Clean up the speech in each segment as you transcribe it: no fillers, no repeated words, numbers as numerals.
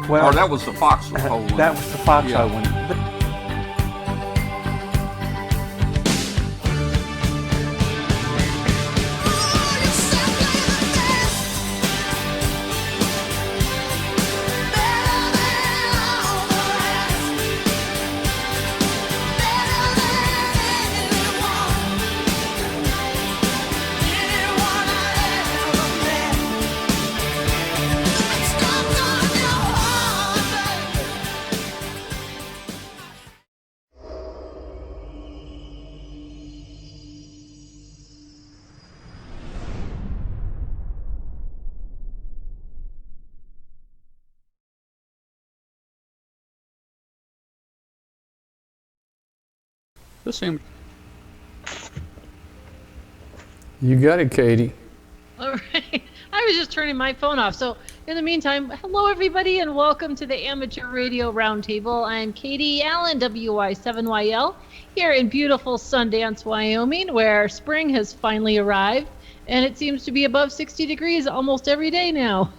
Well, or that was the foxhole one. That was the foxhole one. You got it, Katie. All right. I was just turning my phone off. So in the meantime, hello everybody and welcome to the Amateur Radio Roundtable. I'm Katie Allen, WY7YL, here in beautiful Sundance, Wyoming, where spring has finally arrived. And it seems to be above 60 degrees almost every day now.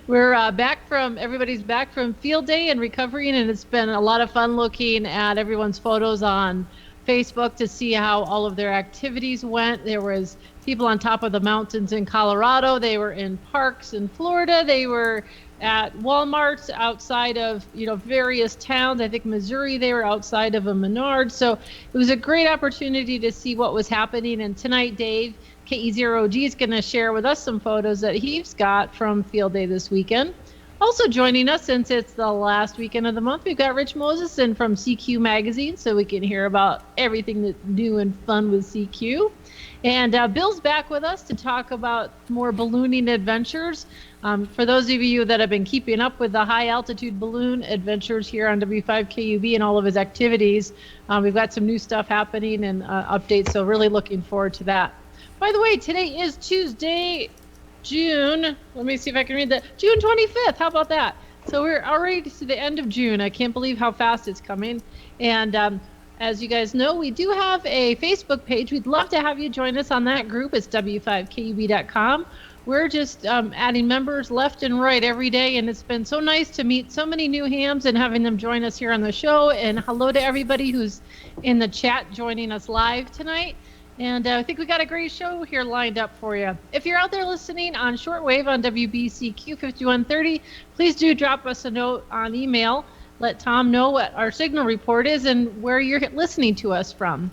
We're everybody's back from field day and recovering, and it's been a lot of fun looking at everyone's photos on Facebook to see how all of their activities went. There was people on top of the mountains in Colorado. They were in parks in Florida. They were at Walmarts outside of, various towns. I think Missouri, they were outside of a Menards. So it was a great opportunity to see what was happening. And tonight, Dave, KE0G, is going to share with us some photos that he's got from field day this weekend. Also joining us, since it's the last weekend of the month, we've got Rich Moseson from CQ Magazine, so we can hear about everything that's new and fun with CQ. And Bill's back with us to talk about more ballooning adventures. For those of you that have been keeping up with the high-altitude balloon adventures here on W5KUB and all of his activities, we've got some new stuff happening and updates, so really looking forward to that. By the way, today is Tuesday, June, let me see if I can read that, June 25th, how about that? So we're already to the end of June. I can't believe how fast it's coming. And as you guys know, we do have a Facebook page. We'd love to have you join us on that group. It's w5kub.com. We're just adding members left and right every day, and it's been so nice to meet so many new hams and having them join us here on the show. And hello to everybody who's in the chat joining us live tonight. And I think we got a great show here lined up for you. If you're out there listening on shortwave on WBCQ 5130, please do drop us a note on email. Let Tom know what our signal report is and where you're listening to us from.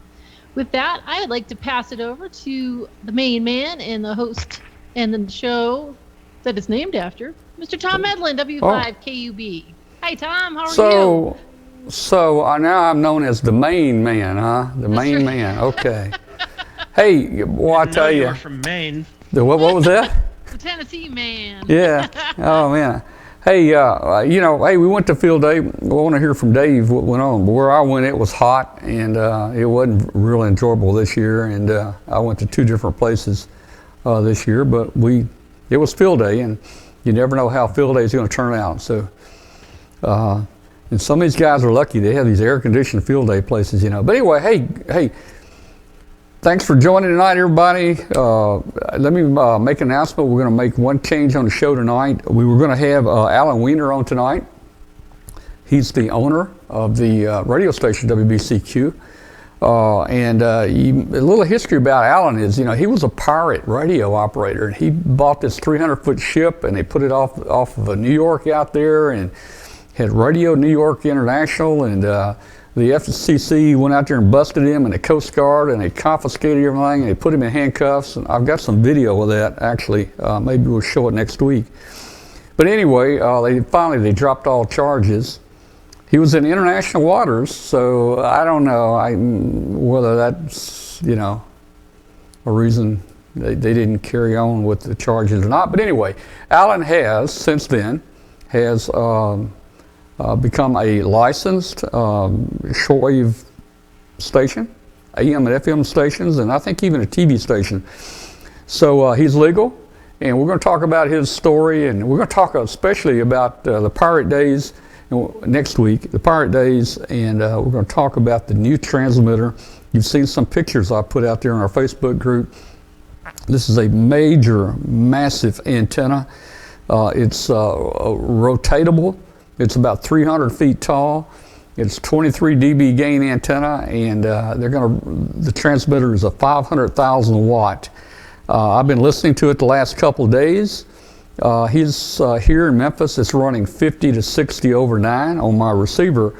With that, I'd like to pass it over to the main man and the host and the show that it's named after, Mr. Tom Medlin, W5KUB. Hi, Tom. How are you? So now I'm known as the main man, huh? The main man. Okay. Hey, well, I tell you. You're from Maine. What was that? The Tennessee man. Yeah. Oh, man. Hey, hey, we went to field day. I want to hear from Dave what went on. But where I went, it was hot, and it wasn't really enjoyable this year. And I went to 2 different places this year, but it was field day, and you never know how field day is going to turn out. So, and some of these guys are lucky. They have these air-conditioned field day places, But anyway, hey. Thanks for joining tonight, everybody. Let me make an announcement. We're going to make one change on the show tonight. We were going to have Alan Weiner on tonight. He's the owner of the radio station WBCQ. And a little history about Alan is, he was a pirate radio operator. He bought this 300-foot ship, and they put it off of New York out there, and had Radio New York International, and the FCC went out there and busted him, and the Coast Guard, and they confiscated everything, and they put him in handcuffs. And I've got some video of that, actually. Maybe we'll show it next week. But anyway, they dropped all charges. He was in international waters, so I don't know whether that's, a reason they didn't carry on with the charges or not. But anyway, Alan has, since then, become a licensed shortwave station, AM and FM stations, and I think even a TV station. So he's legal, and we're going to talk about his story, and we're going to talk especially about the Pirate Days next week, the Pirate Days, and we're going to talk about the new transmitter. You've seen some pictures I put out there on our Facebook group. This is a massive antenna. It's rotatable. It's about 300 feet tall. It's 23 dB gain antenna, and the transmitter is a 500,000 watt. I've been listening to it the last couple of days. He's here in Memphis. It's running 50 to 60 over 9 on my receiver.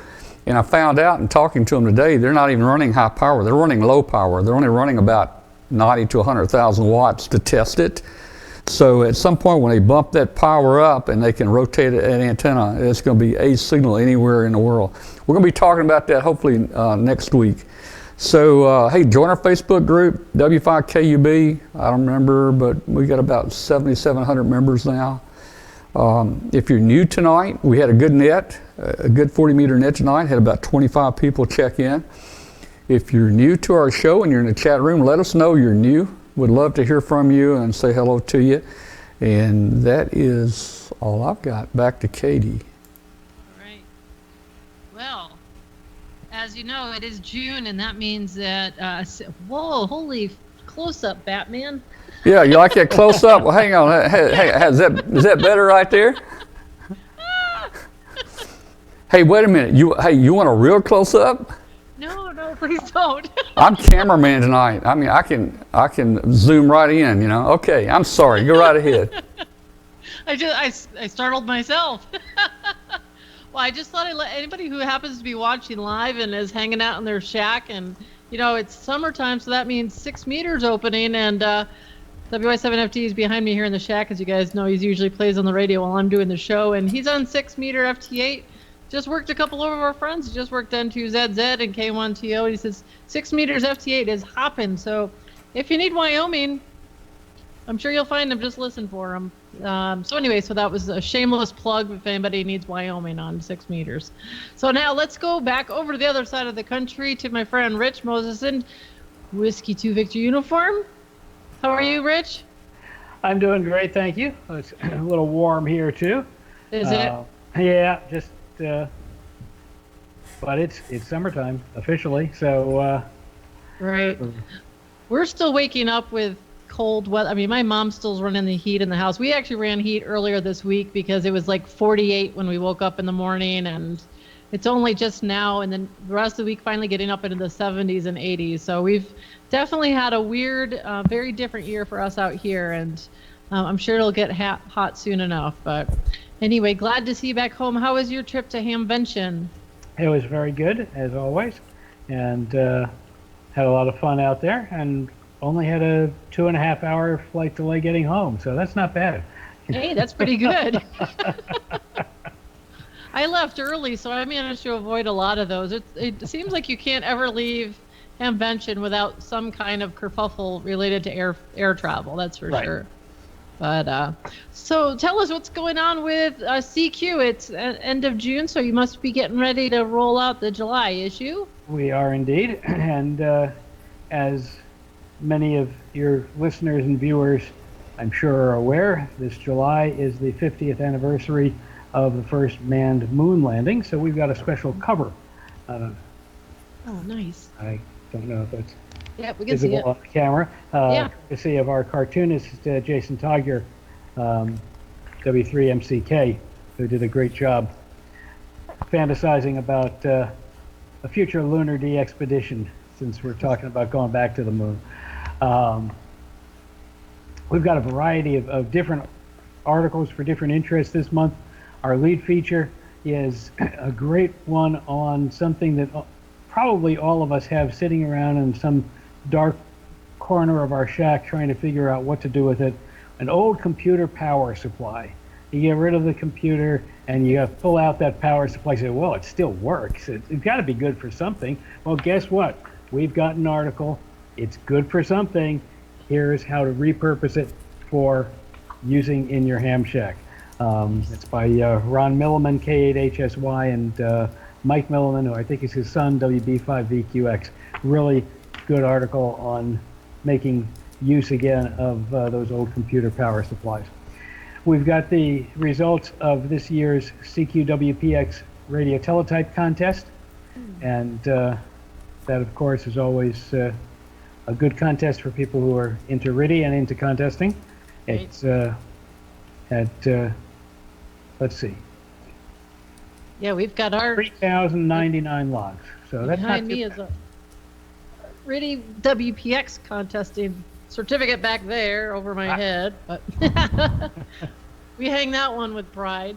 And I found out in talking to them today, they're not even running high power. They're running low power. They're only running about 90 to 100,000 watts to test it. So at some point when they bump that power up and they can rotate an antenna, it's going to be a signal anywhere in the world. We're going to be talking about that hopefully next week. So hey, join our Facebook group, W5KUB. I don't remember, but we got about 7,700 members now. If you're new tonight, we had a good net, a good 40-meter net tonight, had about 25 people check in. If you're new to our show and you're in the chat room, let us know you're new. Would love to hear from you and say hello to you. And that is all I've got. Back to Katie. All right. Well, as you know, it is June, and that means that, whoa, holy close-up, Batman. Yeah, you like that close-up? Well, hang on. Hey, is that better right there? Hey, wait a minute. You want a real close-up? No, please don't. I'm cameraman tonight. I mean, I can zoom right in, you know. Okay, I'm sorry. Go right ahead. I startled myself. Well, I just thought I'd let anybody who happens to be watching live and is hanging out in their shack, and it's summertime, so that means 6 meters opening, and WI7FT is behind me here in the shack. As you guys know, he usually plays on the radio while I'm doing the show, and he's on 6 meter FT8. Just worked a couple of our friends. He just worked N2ZZ and K1TO. He says 6 meters FT8 is hopping. So if you need Wyoming, I'm sure you'll find him. Just listen for him. So anyway, so that was a shameless plug if anybody needs Wyoming on 6 meters. So now let's go back over to the other side of the country to my friend Rich Moseson, Whiskey 2 Victor uniform. How are you, Rich? I'm doing great, thank you. It's a little warm here too. Is it? Yeah, just. But it's summertime officially, so. Right. We're still waking up with cold weather. I mean, my mom's still running the heat in the house. We actually ran heat earlier this week because it was like 48 when we woke up in the morning, and it's only just now, and then the rest of the week finally getting up into the 70s and 80s. So we've definitely had a weird, very different year for us out here, and I'm sure it'll get hot soon enough. But anyway, glad to see you back home. How was your trip to Hamvention? It was very good, as always, and had a lot of fun out there, and only had a 2.5-hour flight delay getting home, so that's not bad. Hey, that's pretty good. I left early, so I managed to avoid a lot of those. It seems like you can't ever leave Hamvention without some kind of kerfuffle related to air travel, that's for sure. But so tell us what's going on with CQ. It's end of June, so you must be getting ready to roll out the July issue. We are indeed, and as many of your listeners and viewers, I'm sure, are aware, this July is the 50th anniversary of the first manned moon landing, so we've got a special cover. Oh, nice. I don't know if it's we can see it on the camera. Courtesy of our cartoonist, Jason Togger, W3MCK, who did a great job fantasizing about a future lunar de-expedition, since we're talking about going back to the moon. We've got a variety of different articles for different interests this month. Our lead feature is a great one on something that probably all of us have sitting around in some dark corner of our shack trying to figure out what to do with it. An old computer power supply. You get rid of the computer and you pull out that power supply and say, well, it still works. It's got to be good for something. Well, guess what? We've got an article. It's good for something. Here's how to repurpose it for using in your ham shack. It's by Ron Milliman, K8HSY, and Mike Milliman, who I think is his son, WB5VQX. Really good article on making use again of those old computer power supplies. We've got the results of this year's CQWPX radio teletype contest, and that, of course, is always a good contest for people who are into RIDI and into contesting. It's at, let's see, Yeah, we've got our 3,099 logs. So that's not behind too me is a really WPX contesting certificate back there over my head, but we hang that one with pride.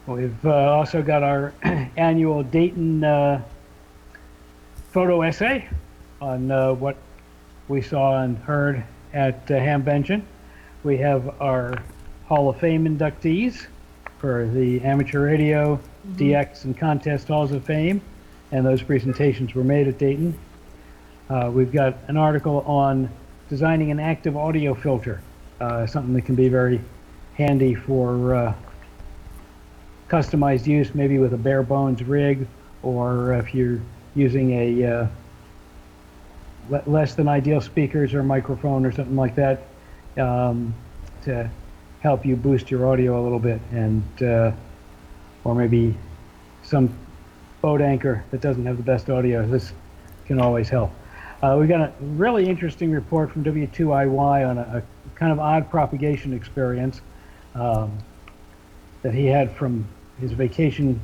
We've also got our annual Dayton photo essay on what we saw and heard at Hambention. We have our Hall of Fame inductees for the Amateur Radio, DX, and Contest Halls of Fame, and those presentations were made at Dayton. We've got an article on designing an active audio filter, something that can be very handy for customized use, maybe with a bare bones rig, or if you're using a less than ideal speakers or microphone or something like that, to help you boost your audio a little bit, and or maybe some boat anchor that doesn't have the best audio. This can always help. We got a really interesting report from W2IY on a kind of odd propagation experience that he had from his vacation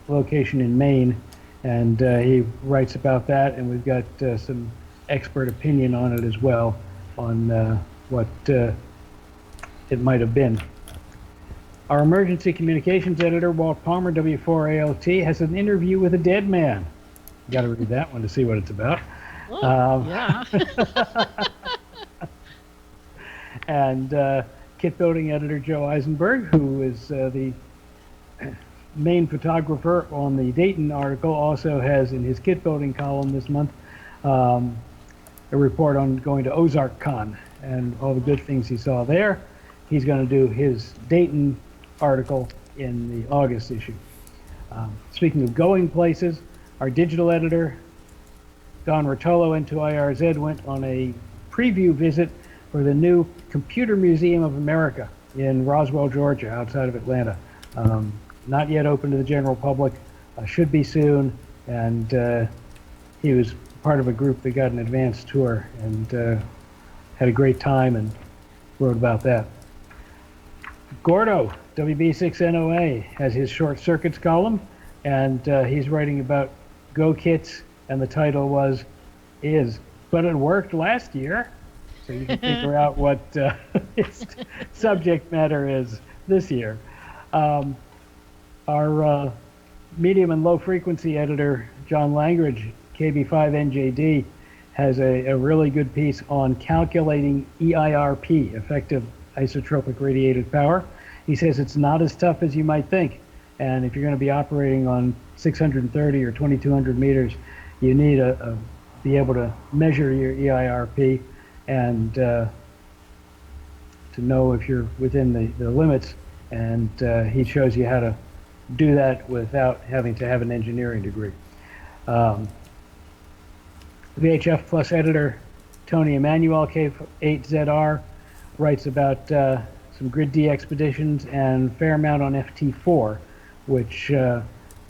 location in Maine, and he writes about that, and we've got some expert opinion on it as well, on what it might have been. Our emergency communications editor, Walt Palmer, W4ALT, has an interview with a dead man. You got to read that one to see what it's about. Yeah. And kit building editor Joe Eisenberg, who is the main photographer on the Dayton article, also has in his kit building column this month a report on going to Ozark Con and all the good things he saw there. He's going to do his Dayton article in the August issue. Speaking of going places, our digital editor, Don Rotolo, N2IRZ, went on a preview visit for the new Computer Museum of America in Roswell, Georgia, outside of Atlanta. Not yet open to the general public, should be soon, and he was part of a group that got an advance tour and had a great time and wrote about that. Gordo, WB6NOA, has his short circuits column, and he's writing about Go kits, and the title is, but it worked last year. So you can figure out what its subject matter is this year. Our medium and low frequency editor, John Langridge, KB5NJD, has a really good piece on calculating EIRP, effective isotropic radiated power. He says it's not as tough as you might think. And if you're going to be operating on 630 or 2200 meters, you need to be able to measure your EIRP and to know if you're within the limits. And he shows you how to do that without having to have an engineering degree. VHF Plus editor Tony Emanuel, K8ZR, writes about some grid D expeditions and fair amount on FT4, which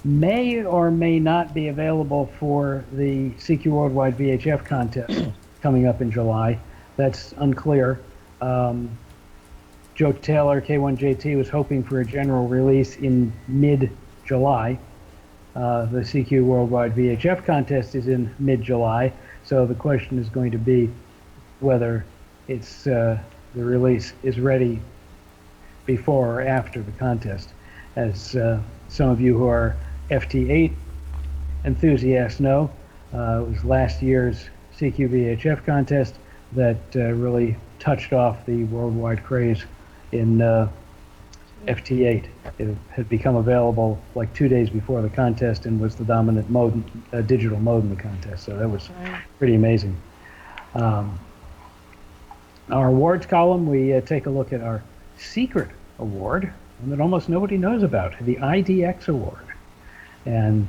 may or may not be available for the CQ Worldwide VHF contest coming up in July. That's unclear. Joe Taylor, K1JT, was hoping for a general release in mid-July. The CQ Worldwide VHF contest is in mid-July, so the question is going to be whether it's the release is ready before or after the contest. As some of you who are FT8 enthusiasts know, it was last year's CQ VHF contest that really touched off the worldwide craze in FT8. It had become available like 2 days before the contest and was the dominant mode, digital mode in the contest. So that was pretty amazing. Our awards column, we take a look at our secret award, one that almost nobody knows about, the IDX award. And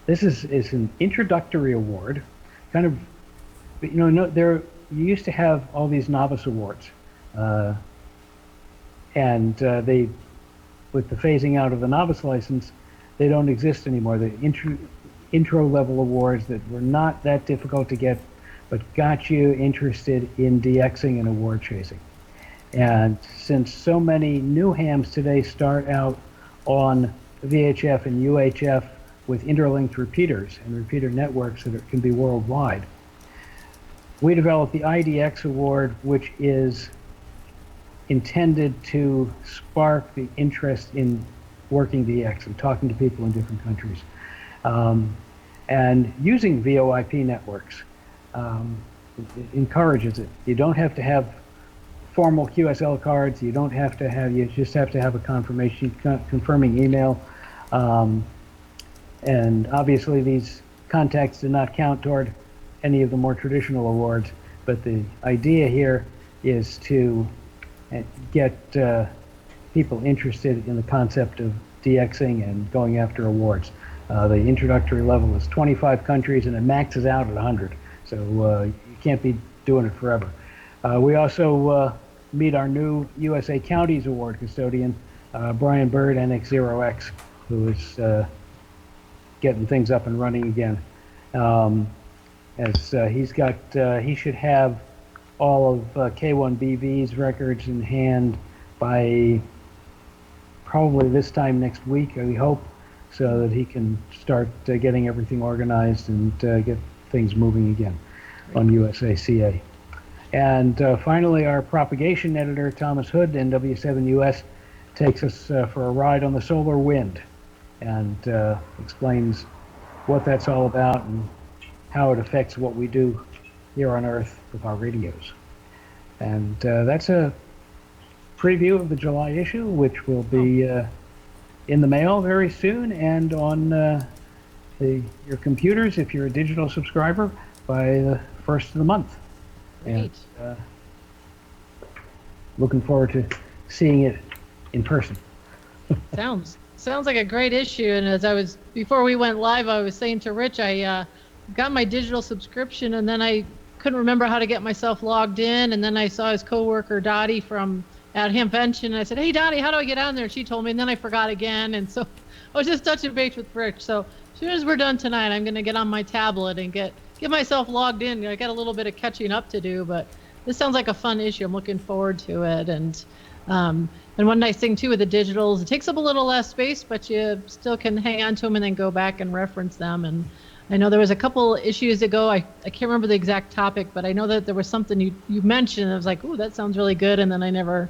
this is an introductory award, kind of, you know, you used to have all these novice awards. And they, with the phasing out of the novice license, they don't exist anymore. The intro level awards that were not that difficult to get, but got you interested in DXing and award chasing. And since so many new hams today start out on VHF and UHF with interlinked repeaters and repeater networks that can be worldwide, we developed the IDX award, which is intended to spark the interest in working DX and talking to people in different countries. And using VoIP networks it encourages it. You don't have to have formal QSL cards. You don't have to have, you just have to have a confirming email. And obviously these contacts do not count toward any of the more traditional awards, but the idea here is to get people interested in the concept of DXing and going after awards. The introductory level is 25 countries and it maxes out at 100. So you can't be doing it forever. We also meet our new USA Counties Award custodian, Brian Bird, NX0X, who is getting things up and running again. As he should have all of K1BV's records in hand by probably this time next week, we hope, so that he can start getting everything organized and get things moving again on USACA. And finally, our propagation editor, Thomas Hood, NW7US, takes us for a ride on the solar wind and explains what that's all about and how it affects what we do here on Earth with our radios. And that's a preview of the July issue, which will be in the mail very soon and on your computers if you're a digital subscriber by the first of the month. Great. And looking forward to seeing it in person. Sounds like a great issue. And as before we went live, I was saying to Rich, I got my digital subscription and then I couldn't remember how to get myself logged in. And then I saw his coworker Dottie at Hamvention, and I said, "Hey Dottie, how do I get on there?" And she told me, and then I forgot again. And so I was just touching base with Rich. So as soon as we're done tonight, I'm going to get on my tablet and get myself logged in. I got a little bit of catching up to do, but this sounds like a fun issue. I'm looking forward to it. And one nice thing too with the digitals, it takes up a little less space, but you still can hang on to them and then go back and reference them. And I know there was a couple issues ago. I can't remember the exact topic, but I know that there was something you mentioned. I was like, "Ooh, that sounds really good," and then I never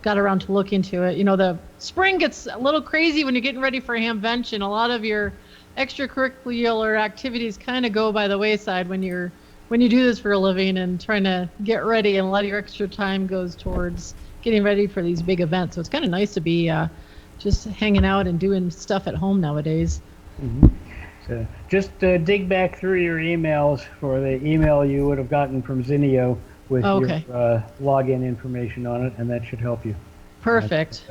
got around to look into it. You know, the spring gets a little crazy when you're getting ready for Hamvention. A lot of your extracurricular activities kind of go by the wayside when you do this for a living and trying to get ready, and a lot of your extra time goes towards getting ready for these big events. So it's kind of nice to be just hanging out and doing stuff at home nowadays. Mm-hmm. So just dig back through your emails for the email you would have gotten from Zinio with your login information on it, and that should help you. Perfect.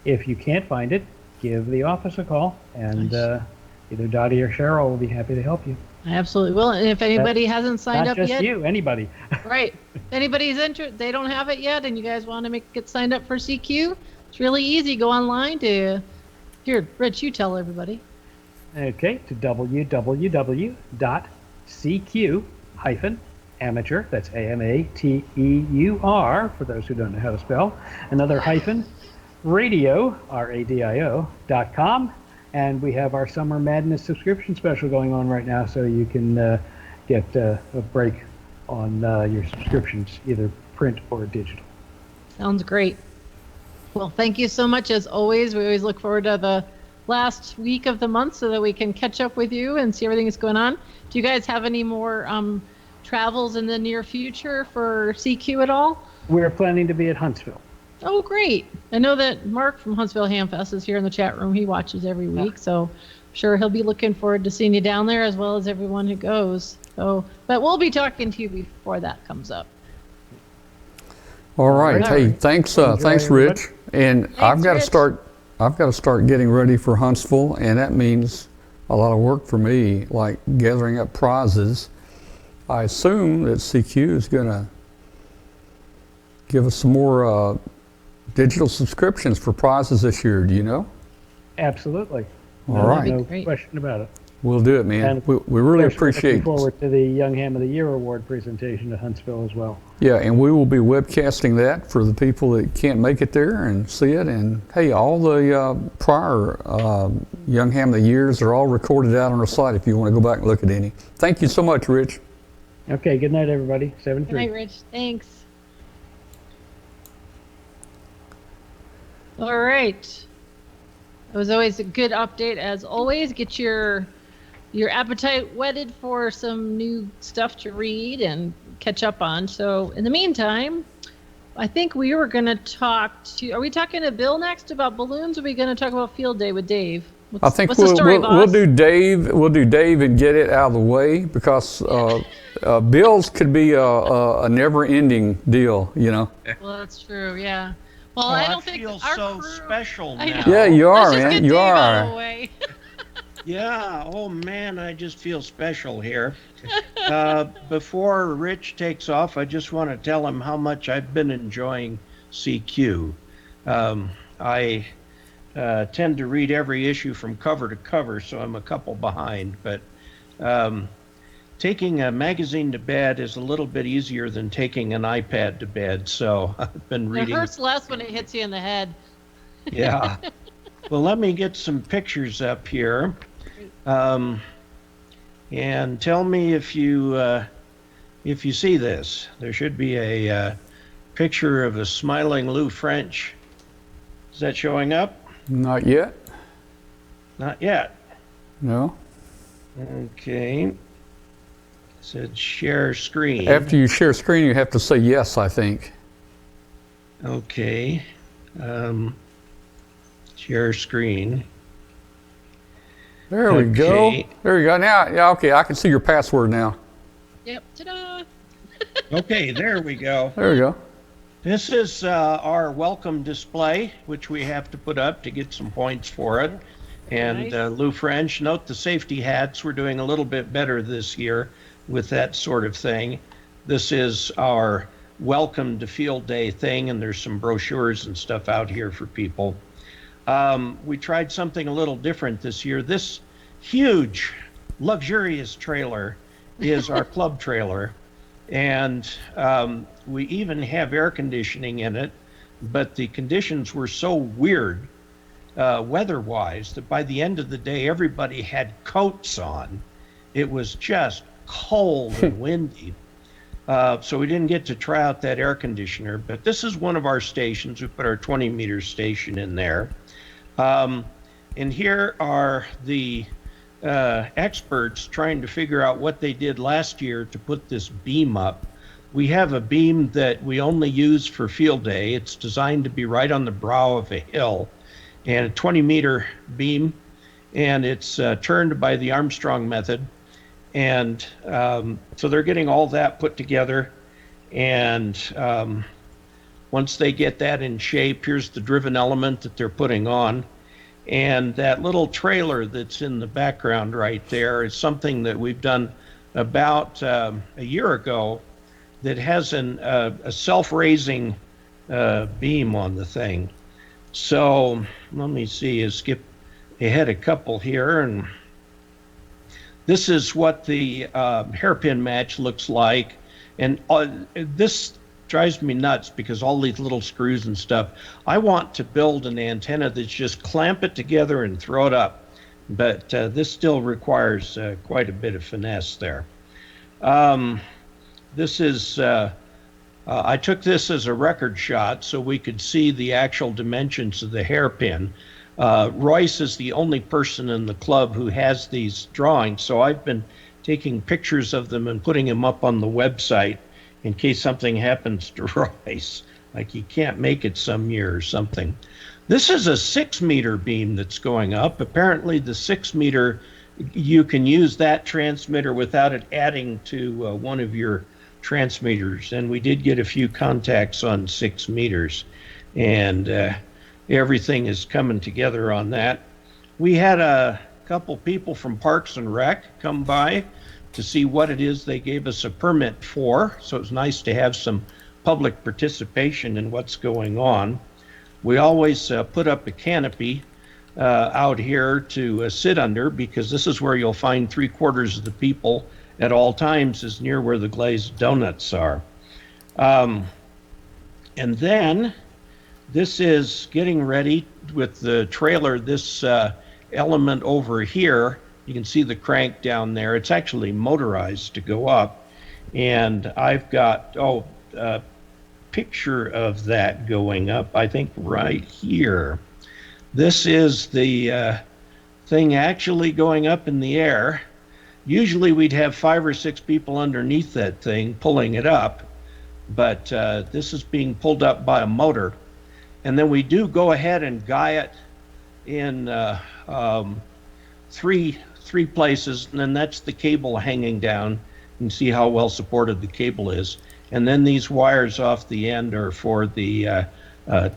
If you can't find it, give the office a call, and either Dottie or Cheryl will be happy to help you. I absolutely will. And if anybody hasn't signed up yet, not just you, anybody. Right. If anybody's interested, they don't have it yet, and you guys want to get signed up for CQ, it's really easy. Go online to here, Rich. You tell everybody. Okay, to www.cq-amateur, that's AMATEUR, for those who don't know how to spell, another hyphen, radio, RADIO.com, and we have our Summer Madness subscription special going on right now, so you can get a break on your subscriptions, either print or digital. Sounds great. Well, thank you so much, as always. We always look forward to the last week of the month so that we can catch up with you and see everything that's going on. Do you guys have any more travels in the near future for CQ at all? We're planning to be at Huntsville. Oh, great. I know that Mark from Huntsville Hamfest is here in the chat room. He watches every week, so I'm sure he'll be looking forward to seeing you down there, as well as everyone who goes. So, but we'll be talking to you before that comes up. All right. Hey, thanks, Rich. And Thanks, I've got Rich. to start getting ready for Huntsville, and that means a lot of work for me, like gathering up prizes. I assume that CQ is going to give us some more digital subscriptions for prizes this year. Do you know? Absolutely. All right. No question about it. We'll do it, man. And We really of course, we're appreciate looking forward to the Young Ham of the Year award presentation to Huntsville as well. Yeah, and we will be webcasting that for the people that can't make it there and see it. And hey, all the prior Young Ham of the Years are all recorded out on our site if you want to go back and look at any. Thank you so much, Rich. Okay, good night, everybody. Good 7-3. night, Rich. Thanks. All right. It was always a good update, as always. Get your appetite whetted for some new stuff to read and catch up on. So in the meantime, I think we were going to talk to. Are we talking to Bill next about balloons? Or are we going to talk about Field Day with Dave? I think what's the story, we'll boss? do Dave. We'll do Dave and get it out of the way because Bill's could be a never-ending deal, you know. Well, that's true. Yeah. Well, Oh, I don't think feel our so crew, special I know. now. Yeah, you are, Let's just man. get You Dave out of are. the way. Yeah, oh man, I just feel special here. Before Rich takes off, I just want to tell him how much I've been enjoying CQ. I tend to read every issue from cover to cover, so I'm a couple behind, but taking a magazine to bed is a little bit easier than taking an iPad to bed, so I've been It reading. hurts less when it hits you in the head. Yeah. Well, let me get some pictures up here. And tell me if you see this. There should be a picture of a smiling Lou French. Is that showing up? Not yet. Not yet. No. Okay. It said share screen. After you share screen, you have to say yes, I think. Okay. Share screen. There we go. Okay. There we go. Now, yeah, okay, I can see your password now. Yep. Ta-da! Okay, there we go. There we go. This is our welcome display, which we have to put up to get some points for it. And Nice. Lou French, note the safety hats. We're doing a little bit better this year with that sort of thing. This is our welcome to Field Day thing, and there's some brochures and stuff out here for people. We tried something a little different this year. This huge, luxurious trailer is our club trailer. And we even have air conditioning in it, but the conditions were so weird weather-wise that by the end of the day, everybody had coats on. It was just cold and windy. So we didn't get to try out that air conditioner, but this is one of our stations. We put our 20-meter station in there. And here are the experts trying to figure out what they did last year to put this beam up. We have a beam that we only use for Field Day. It's designed to be right on the brow of a hill, and a 20-meter beam, and it's turned by the Armstrong method. And so they're getting all that put together, and once they get that in shape, here's the driven element that they're putting on. And that little trailer that's in the background right there is something that we've done about a year ago that has a self-raising beam on the thing. So let me see, skip ahead a couple here. And this is what the hairpin match looks like. And this drives me nuts because all these little screws and stuff. I want to build an antenna that's just clamp it together and throw it up. But this still requires quite a bit of finesse there. This is, I took this as a record shot so we could see the actual dimensions of the hairpin. Royce is the only person in the club who has these drawings, so I've been taking pictures of them and putting them up on the website in case something happens to Royce, like he can't make it some year or something. This is a 6-meter beam that's going up. Apparently the 6-meter, you can use that transmitter without it adding to one of your transmitters. And we did get a few contacts on 6 meters, and everything is coming together on that. We had a couple people from Parks and Rec come by to see what it is they gave us a permit for. So it's nice to have some public participation in what's going on. We always put up a canopy out here to sit under, because this is where you'll find 3/4 of the people at all times, is near where the glazed donuts are. And then this is getting ready with the trailer, this element over here. You can see the crank down there. It's actually motorized to go up. And I've got, a picture of that going up, I think right here. This is the thing actually going up in the air. Usually we'd have 5 or 6 people underneath that thing pulling it up, but this is being pulled up by a motor. And then we do go ahead and guy it in three places, and then that's the cable hanging down. You can see how well supported the cable is. And then these wires off the end are for the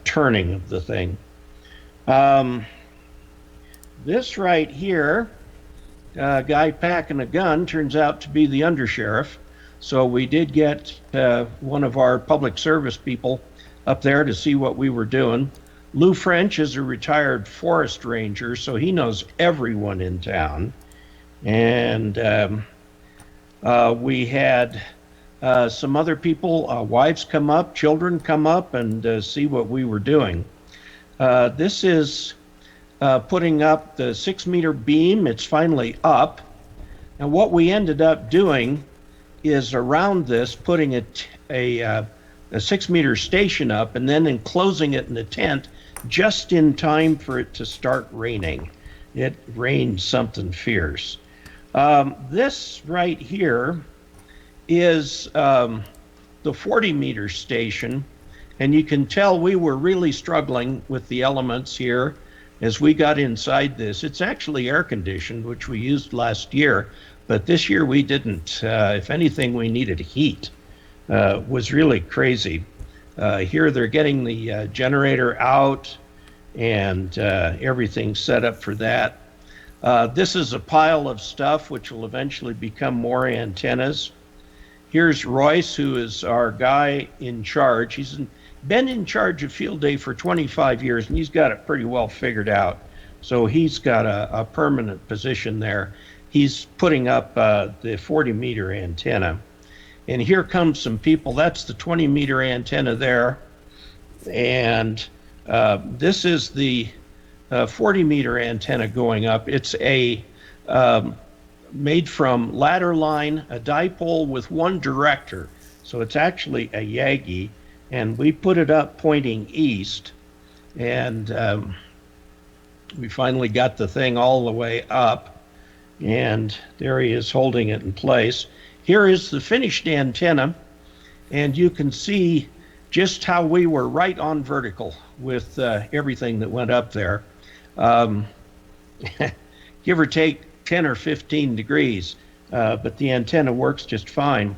turning of the thing. This right here, guy packing a gun, turns out to be the undersheriff. So we did get one of our public service people up there to see what we were doing. Lou French is a retired forest ranger, so he knows everyone in town. And we had some other people, wives come up, children come up and see what we were doing. This is putting up the 6-meter beam. It's finally up. And what we ended up doing is around this, putting a 6-meter station up and then enclosing it in a tent just in time for it to start raining. It rained something fierce. This right here is the 40-meter station, and you can tell we were really struggling with the elements here as we got inside this. It's actually air conditioned, which we used last year, but this year we didn't. If anything, we needed heat. Was really crazy. Here they're getting the generator out and everything set up for that. This is a pile of stuff which will eventually become more antennas. Here's Royce, who is our guy in charge. He's been in charge of Field Day for 25 years, and he's got it pretty well figured out. So he's got a permanent position there. He's putting up the 40-meter antenna. And here comes some people. That's the 20-meter antenna there. And this is the 40-meter antenna going up. It's a made from ladder line, a dipole with one director. So it's actually a Yagi. And we put it up pointing east. And we finally got the thing all the way up. And there he is holding it in place. Here is the finished antenna, and you can see just how we were right on vertical with everything that went up there. Give or take 10 or 15 degrees, but the antenna works just fine.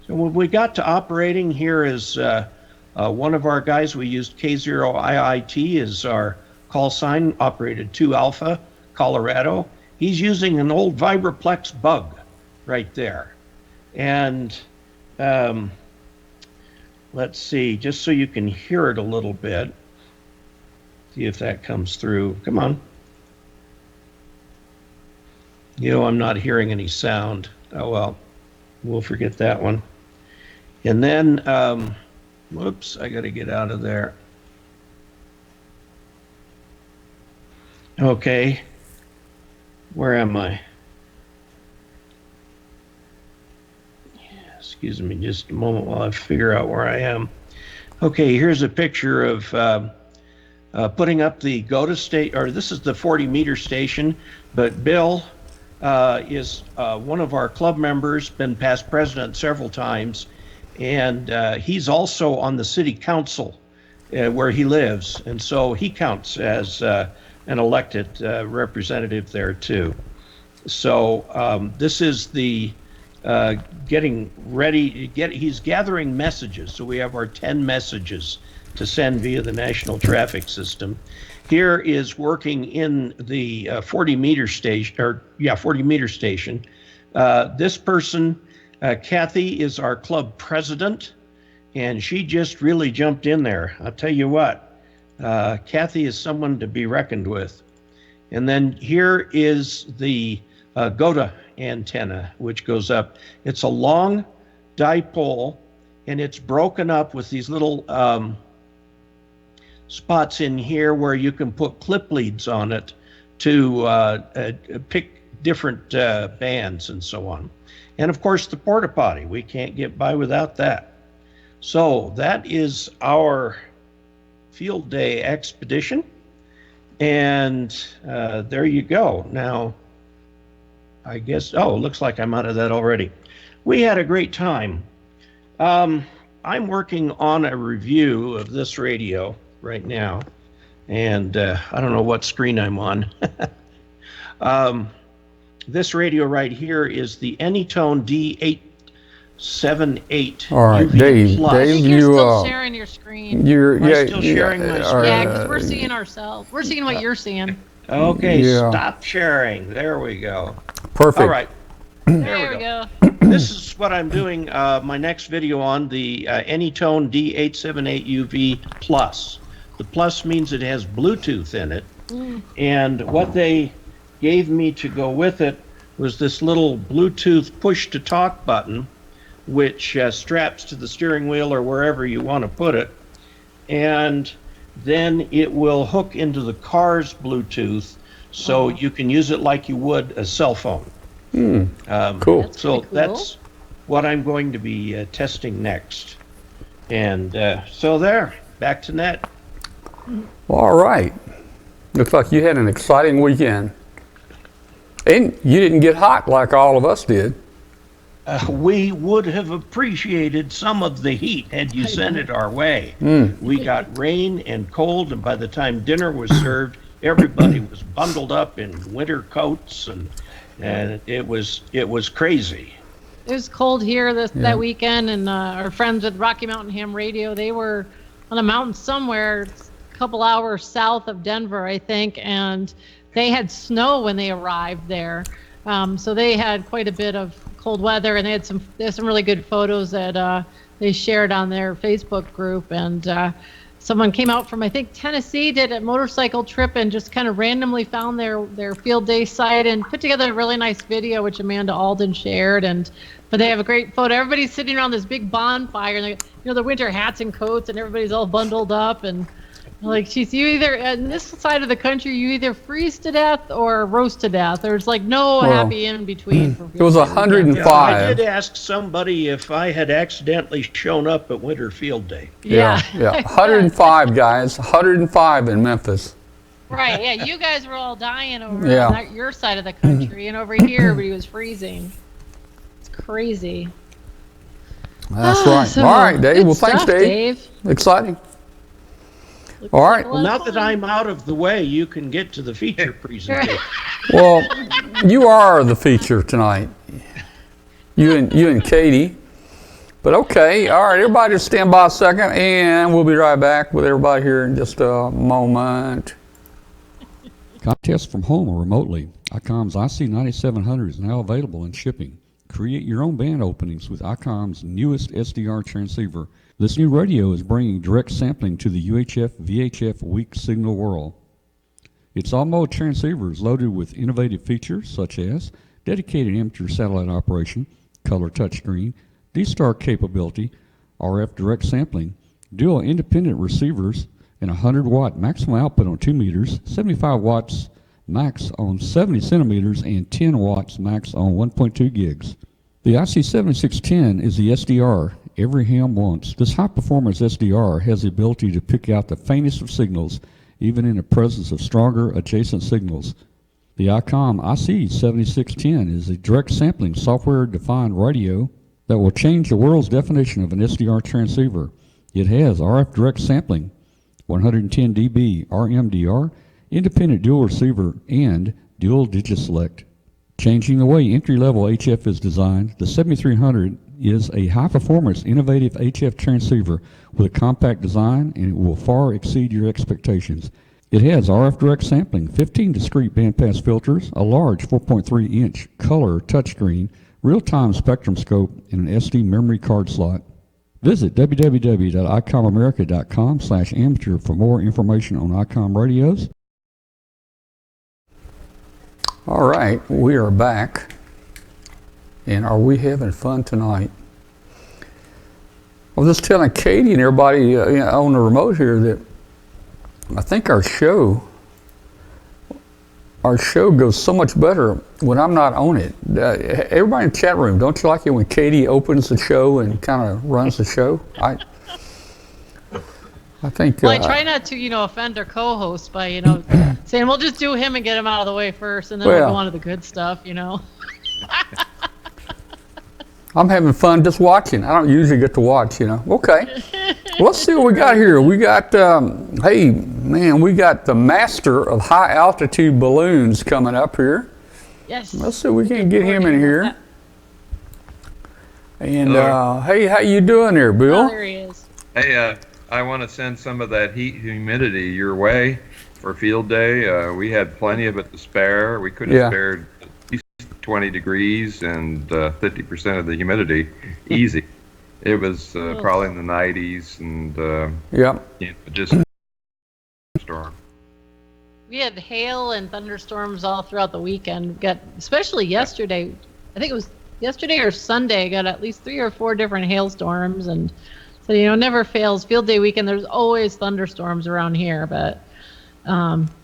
So when we got to operating, here is one of our guys. We used K0IIT as our call sign, operated 2 Alpha, Colorado. He's using an old Vibraplex bug right there. And let's see, just so you can hear it a little bit. See if that comes through. Come on. I'm not hearing any sound. Oh, well, we'll forget that one. And then, whoops, I got to get out of there. Okay. Where am I? Excuse me just a moment while I figure out where I am. Okay, here's a picture of putting up the GOTA state, or this is the 40-meter station, but Bill is one of our club members, been past president several times, and he's also on the city council where he lives, and so he counts as an elected representative there too. So this is the getting ready. He's gathering messages. So we have our 10 messages to send via the national traffic system. Here is working in the 40-meter station, 40-meter station. This person, Kathy, is our club president, and she just really jumped in there. I'll tell you what, Kathy is someone to be reckoned with. And then here is the GOTA antenna, which goes up. It's a long dipole, and it's broken up with these little spots in here where you can put clip leads on it to pick different bands and so on. And of course, the porta potty. We can't get by without that. So that is our field day expedition. And there you go. Now, I guess, oh, looks like I'm out of that already. We had a great time. I'm working on a review of this radio right now, and I don't know what screen I'm on. This radio right here is the Anytone D878. All right, UV Dave. Plus. Dave, You're you still sharing your screen. Am I still sharing my screen? Yeah, because we're seeing ourselves. We're seeing what you're seeing. Okay, Yeah. stop sharing. There we go. Perfect. All right. There we go. This is what I'm doing my next video on, the Anytone D878 UV Plus. The Plus means it has Bluetooth in it. And what they gave me to go with it was this little Bluetooth push-to-talk button, which straps to the steering wheel or wherever you want to put it. And then it will hook into the car's Bluetooth, so you can use it like you would a cell phone. Cool. That's So pretty cool. that's what I'm going to be testing next. And so there, back to net. All right. Looks like you had an exciting weekend. And you didn't get hot like all of us did. We would have appreciated some of the heat had you sent it our way. We got rain and cold, and by the time dinner was served, everybody was bundled up in winter coats, and it was crazy. It was cold here that weekend, and our friends with Rocky Mountain Ham Radio, they were on a mountain somewhere a couple hours south of Denver, I think, and they had snow when they arrived there. So they had quite a bit of cold weather, and there's some really good photos that they shared on their Facebook group. And someone came out from, I think, Tennessee, did a motorcycle trip and just kind of randomly found their field day site and put together a really nice video, which Amanda Alden shared. But they have a great photo. Everybody's sitting around this big bonfire, and the winter hats and coats, and everybody's all bundled up. And like, you either, in this side of the country, you either freeze to death or roast to death. There's like no happy in between. It was 105. I did ask somebody if I had accidentally shown up at Winter Field Day. Yeah. 105, guys. 105 in Memphis. Right, yeah, you guys were all dying over Yeah. on your side of the country, and over here everybody was freezing. It's crazy. That's right. So, All right, Dave. good Well, thanks, stuff, Dave. Exciting. Looks All like right. a Well, lot now of that fun. I'm out of the way, you can get to the feature presentation. Well, you are the feature tonight. You and Katie. But okay, all right, everybody just stand by a second, and we'll be right back with everybody here in just a moment. Contest from home or remotely. ICOM's IC9700 is now available in shipping. Create your own band openings with ICOM's newest SDR transceiver. This new radio is bringing direct sampling to the UHF VHF weak signal world. Its all-mode transceiver is loaded with innovative features such as dedicated amateur satellite operation, color touchscreen, D-Star capability, RF direct sampling, dual independent receivers, and 100-watt maximum output on 2 meters, 75 watts max on 70 centimeters, and 10 watts max on 1.2 gigs. The IC7610 is the SDR every ham wants. This high-performance SDR has the ability to pick out the faintest of signals, even in the presence of stronger adjacent signals. The ICOM IC7610 is a direct sampling software-defined radio that will change the world's definition of an SDR transceiver. It has RF direct sampling, 110 dB RMDR, independent dual receiver, and dual digit select. Changing the way entry-level HF is designed, the 7300 is a high-performance, innovative HF transceiver with a compact design, and it will far exceed your expectations. It has RF direct sampling, 15 discrete bandpass filters, a large 4.3-inch color touchscreen, real-time spectrum scope, and an SD memory card slot. Visit www.icomamerica.com/amateur for more information on ICOM radios. All right, we are back. And are we having fun tonight? I was just telling Katie and everybody on the remote here that I think our show goes so much better when I'm not on it. Everybody in the chat room, don't you like it when Katie opens the show and kind of runs the show? I think. Well, I try not to, offend our co-host by, saying we'll just do him and get him out of the way first, and then we'll go on to the good stuff, I'm having fun just watching. I don't usually get to watch, Okay. Let's see what we got here. We got, we got the master of high altitude balloons coming up here. Yes. Let's see if we can get him in here. And, hey, how you doing there, Bill? Oh, there he is. Hey, I want to send some of that humidity your way for field day. We had plenty of it to spare. We could have spared at least 20 degrees and 50% of the humidity easy. It was probably in the 90s and just storm. We had hail and thunderstorms all throughout the weekend. Especially yesterday. I think it was yesterday or Sunday. Got at least 3 or 4 different hailstorms, and so never fails. Field day weekend. There's always thunderstorms around here, but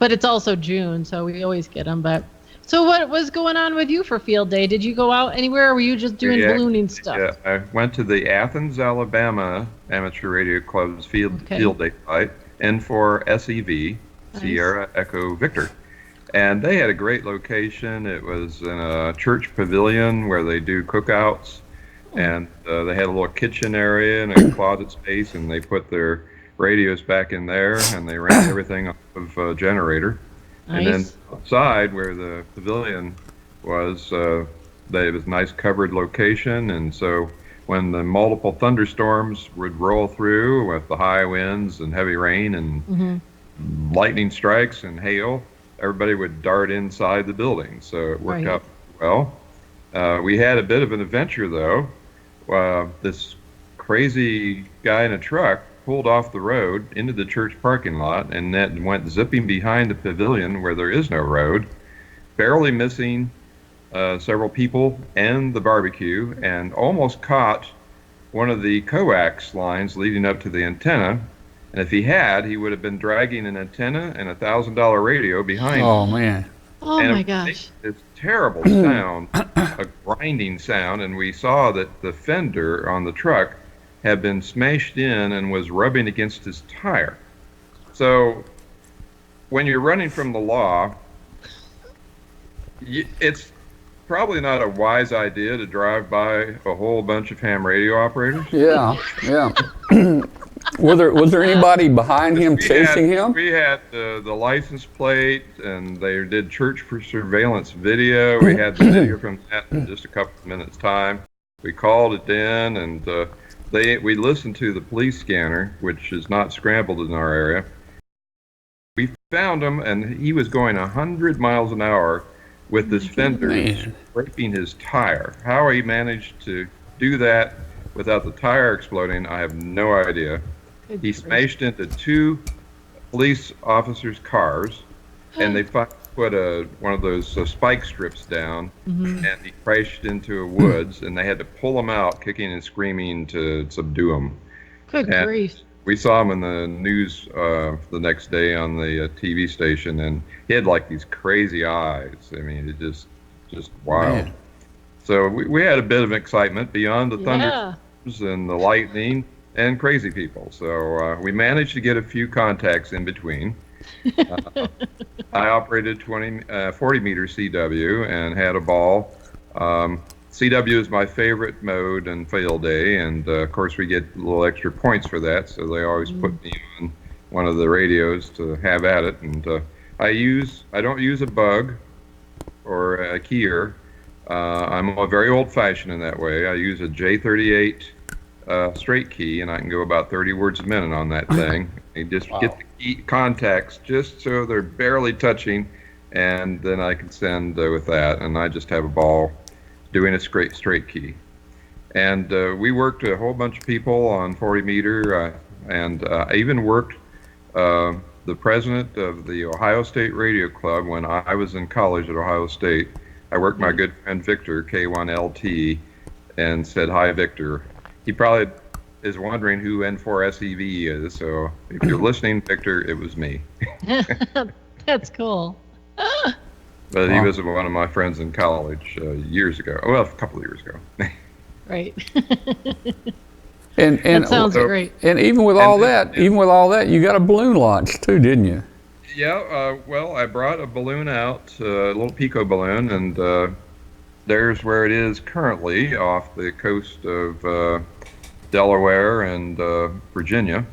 it's also June, so we always get them. But so what was going on with you for field day? Did you go out anywhere, or were you just doing ballooning stuff? Yeah, I went to the Athens, Alabama Amateur Radio Club's field day site, N4 SEV, Sierra Echo Victor. And they had a great location. It was in a church pavilion where they do cookouts. And they had a little kitchen area and a closet space, and they put their radios back in there, and they ran everything off of a generator. Nice. And then outside where the pavilion was, it was a nice covered location, and so when the multiple thunderstorms would roll through with the high winds and heavy rain and lightning strikes and hail, everybody would dart inside the building. So it worked out well. We had a bit of an adventure, though. This crazy guy in a truck pulled off the road into the church parking lot and then went zipping behind the pavilion where there is no road, barely missing several people and the barbecue, and almost caught one of the coax lines leading up to the antenna. And if he had, he would have been dragging an antenna and a $1,000 radio behind him. Oh, man. Oh, my gosh. It's terrible sound, a grinding sound, and we saw that the fender on the truck had been smashed in and was rubbing against his tire. So when you're running from the law, it's probably not a wise idea to drive by a whole bunch of ham radio operators. Yeah. Was there anybody behind him chasing him? We had the license plate, and they did church for surveillance video. We had the video from that in just a couple of minutes' time. We called it in, and we listened to the police scanner, which is not scrambled in our area. We found him, and he was going 100 miles an hour with this fender scraping his tire. How he managed to do that without the tire exploding, I have no idea. He smashed into 2 police officers' cars, and they put one of those spike strips down, and he crashed into a woods, and they had to pull him out, kicking and screaming to subdue him. Good grief. We saw him in the news the next day on the TV station, and he had like these crazy eyes. I mean, it just wild. Man. So we had a bit of excitement beyond the thunderstorms and the lightning and crazy people. So we managed to get a few contacts in between. I operated 40-meter CW and had a ball. CW is my favorite mode in field day, and of course we get a little extra points for that, so they always put me on one of the radios to have at it. And I don't use a bug or a keyer. I'm very old-fashioned in that way. I use a J38 straight key, and I can go about 30 words a minute on that thing. You just get the key contacts just so they're barely touching, and then I can send with that, and I just have a ball doing a straight key. And we worked a whole bunch of people on 40 meter, and I even worked the president of the Ohio State Radio Club when I was in college at Ohio State. I worked my good friend Victor, K1LT, and said, "Hi, Victor." He probably is wondering who N4SEV is, so if you're listening, Victor, it was me. That's cool. But he was one of my friends in college years ago. Well, a couple of years ago. Right. And that sounds great. And even with all that, you got a balloon launch too, didn't you? Yeah. Well, I brought a balloon out, a little Pico balloon, and there's where it is currently off the coast of Delaware and Virginia,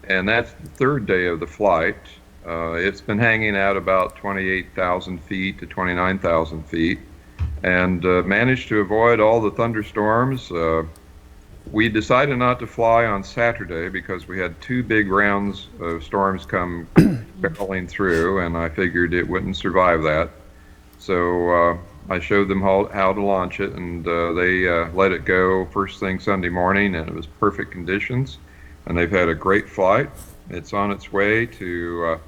and that's the third day of the flight. It's been hanging out about 28,000 feet to 29,000 feet, and managed to avoid all the thunderstorms. We decided not to fly on Saturday because we had 2 big rounds of storms come barreling through, and I figured it wouldn't survive that. So I showed them how to launch it, and they let it go first thing Sunday morning, and it was perfect conditions. And they've had a great flight. It's on its way to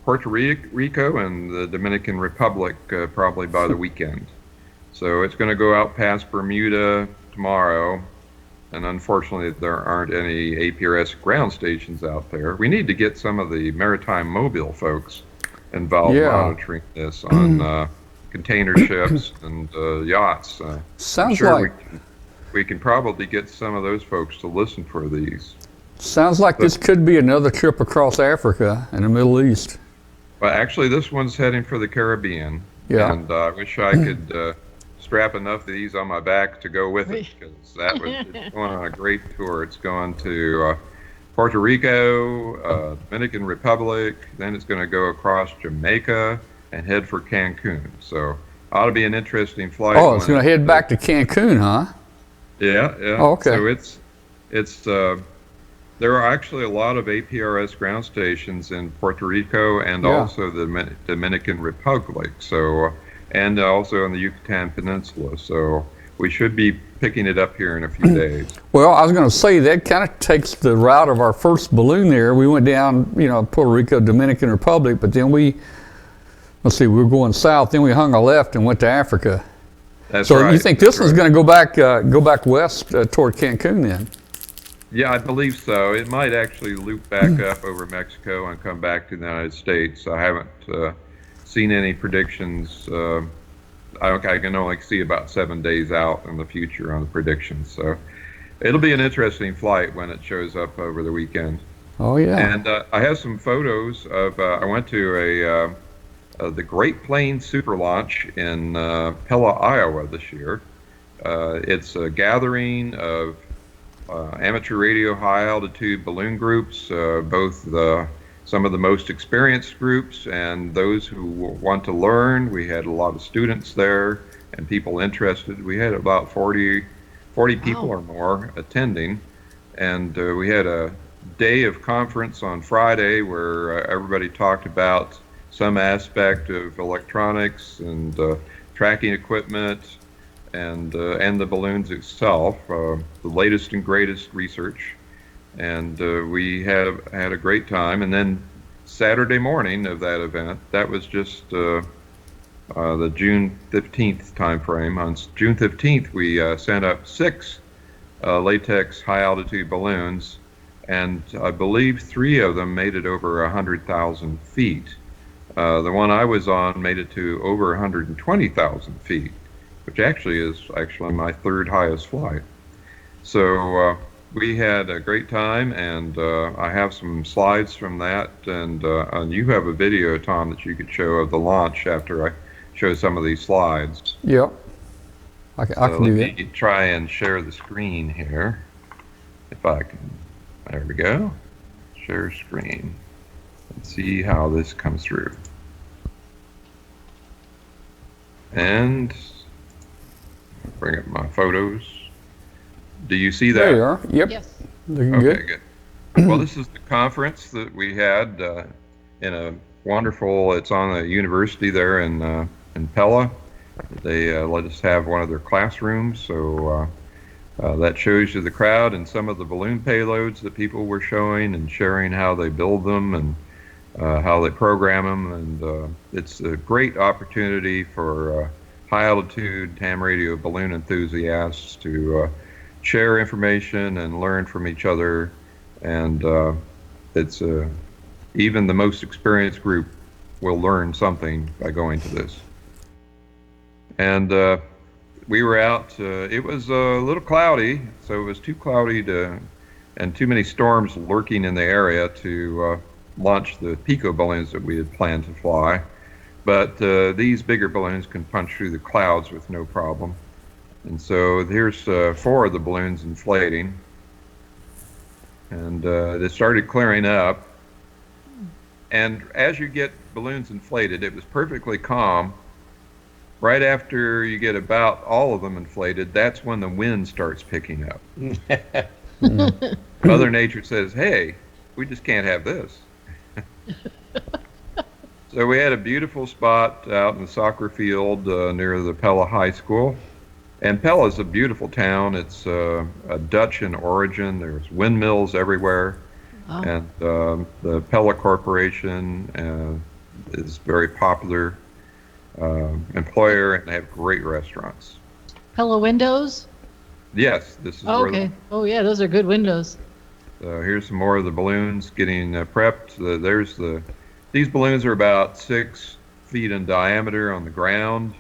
Puerto Rico and the Dominican Republic probably by the weekend. So it's going to go out past Bermuda tomorrow. And unfortunately, there aren't any APRS ground stations out there. We need to get some of the maritime mobile folks involved monitoring this on container ships and yachts. Sounds sure like we can probably get some of those folks to listen for these. Sounds like this could be another trip across Africa and the Middle East. Well, actually, this one's heading for the Caribbean. Yeah. And I wish I could strap enough of these on my back to go with it, because it's going on a great tour. It's going to Puerto Rico, Dominican Republic, then it's going to go across Jamaica and head for Cancun. So ought to be an interesting flight. Oh, it's going to head back to Cancun, huh? Yeah. Oh, okay. So it's there are actually a lot of APRS ground stations in Puerto Rico and also the Dominican Republic. So and also in the Yucatan Peninsula. So we should be picking it up here in a few days. Well, I was going to say that kind of takes the route of our first balloon there. We went down, Puerto Rico, Dominican Republic, but then we were going south, then we hung a left and went to Africa. That's so right. You think this one's going to go back west toward Cancun then? Yeah, I believe so. It might actually loop back up over Mexico and come back to the United States. I haven't seen any predictions. I can only see about 7 days out in the future on the predictions. So it'll be an interesting flight when it shows up over the weekend. Oh, yeah. And I have some photos of, I went to the Great Plains Super Launch in Pella, Iowa this year. It's a gathering of amateur radio high altitude balloon groups, both some of the most experienced groups and those who want to learn. We had a lot of students there and people interested. We had about 40 people or more attending, and we had a day of conference on Friday where everybody talked about some aspect of electronics and tracking equipment and the balloons itself, the latest and greatest research. And we had a great time. And then Saturday morning of that event, that was just the June 15th time frame. On June 15th, we sent up 6 latex high altitude balloons, and I believe 3 of them made it over 100,000 feet. The one I was on made it to over 120,000 feet, which actually is my 3rd highest flight. So we had a great time, and I have some slides from that, and you have a video, Tom, that you could show of the launch after I show some of these slides. Yep. I can do that. Let me try and share the screen here. If I can. There we go. Share screen. Let's see how this comes through. And bring up my photos. Do you see that? There you are. Yep. Yes. Looking Okay, good. good. Well, this is the conference that we had in a wonderful, it's on the university there in Pella. They let us have one of their classrooms, so that shows you the crowd and some of the balloon payloads that people were showing and sharing how they build them. And how they program them, and it's a great opportunity for high altitude ham radio balloon enthusiasts to share information and learn from each other, and it's even the most experienced group will learn something by going to this. And we were out, it was a little cloudy, so it was too cloudy and too many storms lurking in the area to launch the Pico balloons that we had planned to fly. But these bigger balloons can punch through the clouds with no problem. And so here's 4 of the balloons inflating. And it started clearing up. And as you get balloons inflated, it was perfectly calm. Right after you get about all of them inflated, that's when the wind starts picking up. Mother Nature says, hey, we just can't have this. So we had a beautiful spot out in the soccer field near the Pella High School. And Pella is a beautiful town. It's a Dutch in origin. There's windmills everywhere. Wow. And the Pella Corporation is very popular employer, and they have great restaurants. Pella windows? Yes, this is Oh, where okay. Oh, yeah, those are good windows. here's some more of the balloons getting prepped. These balloons are about 6 feet in diameter on the ground,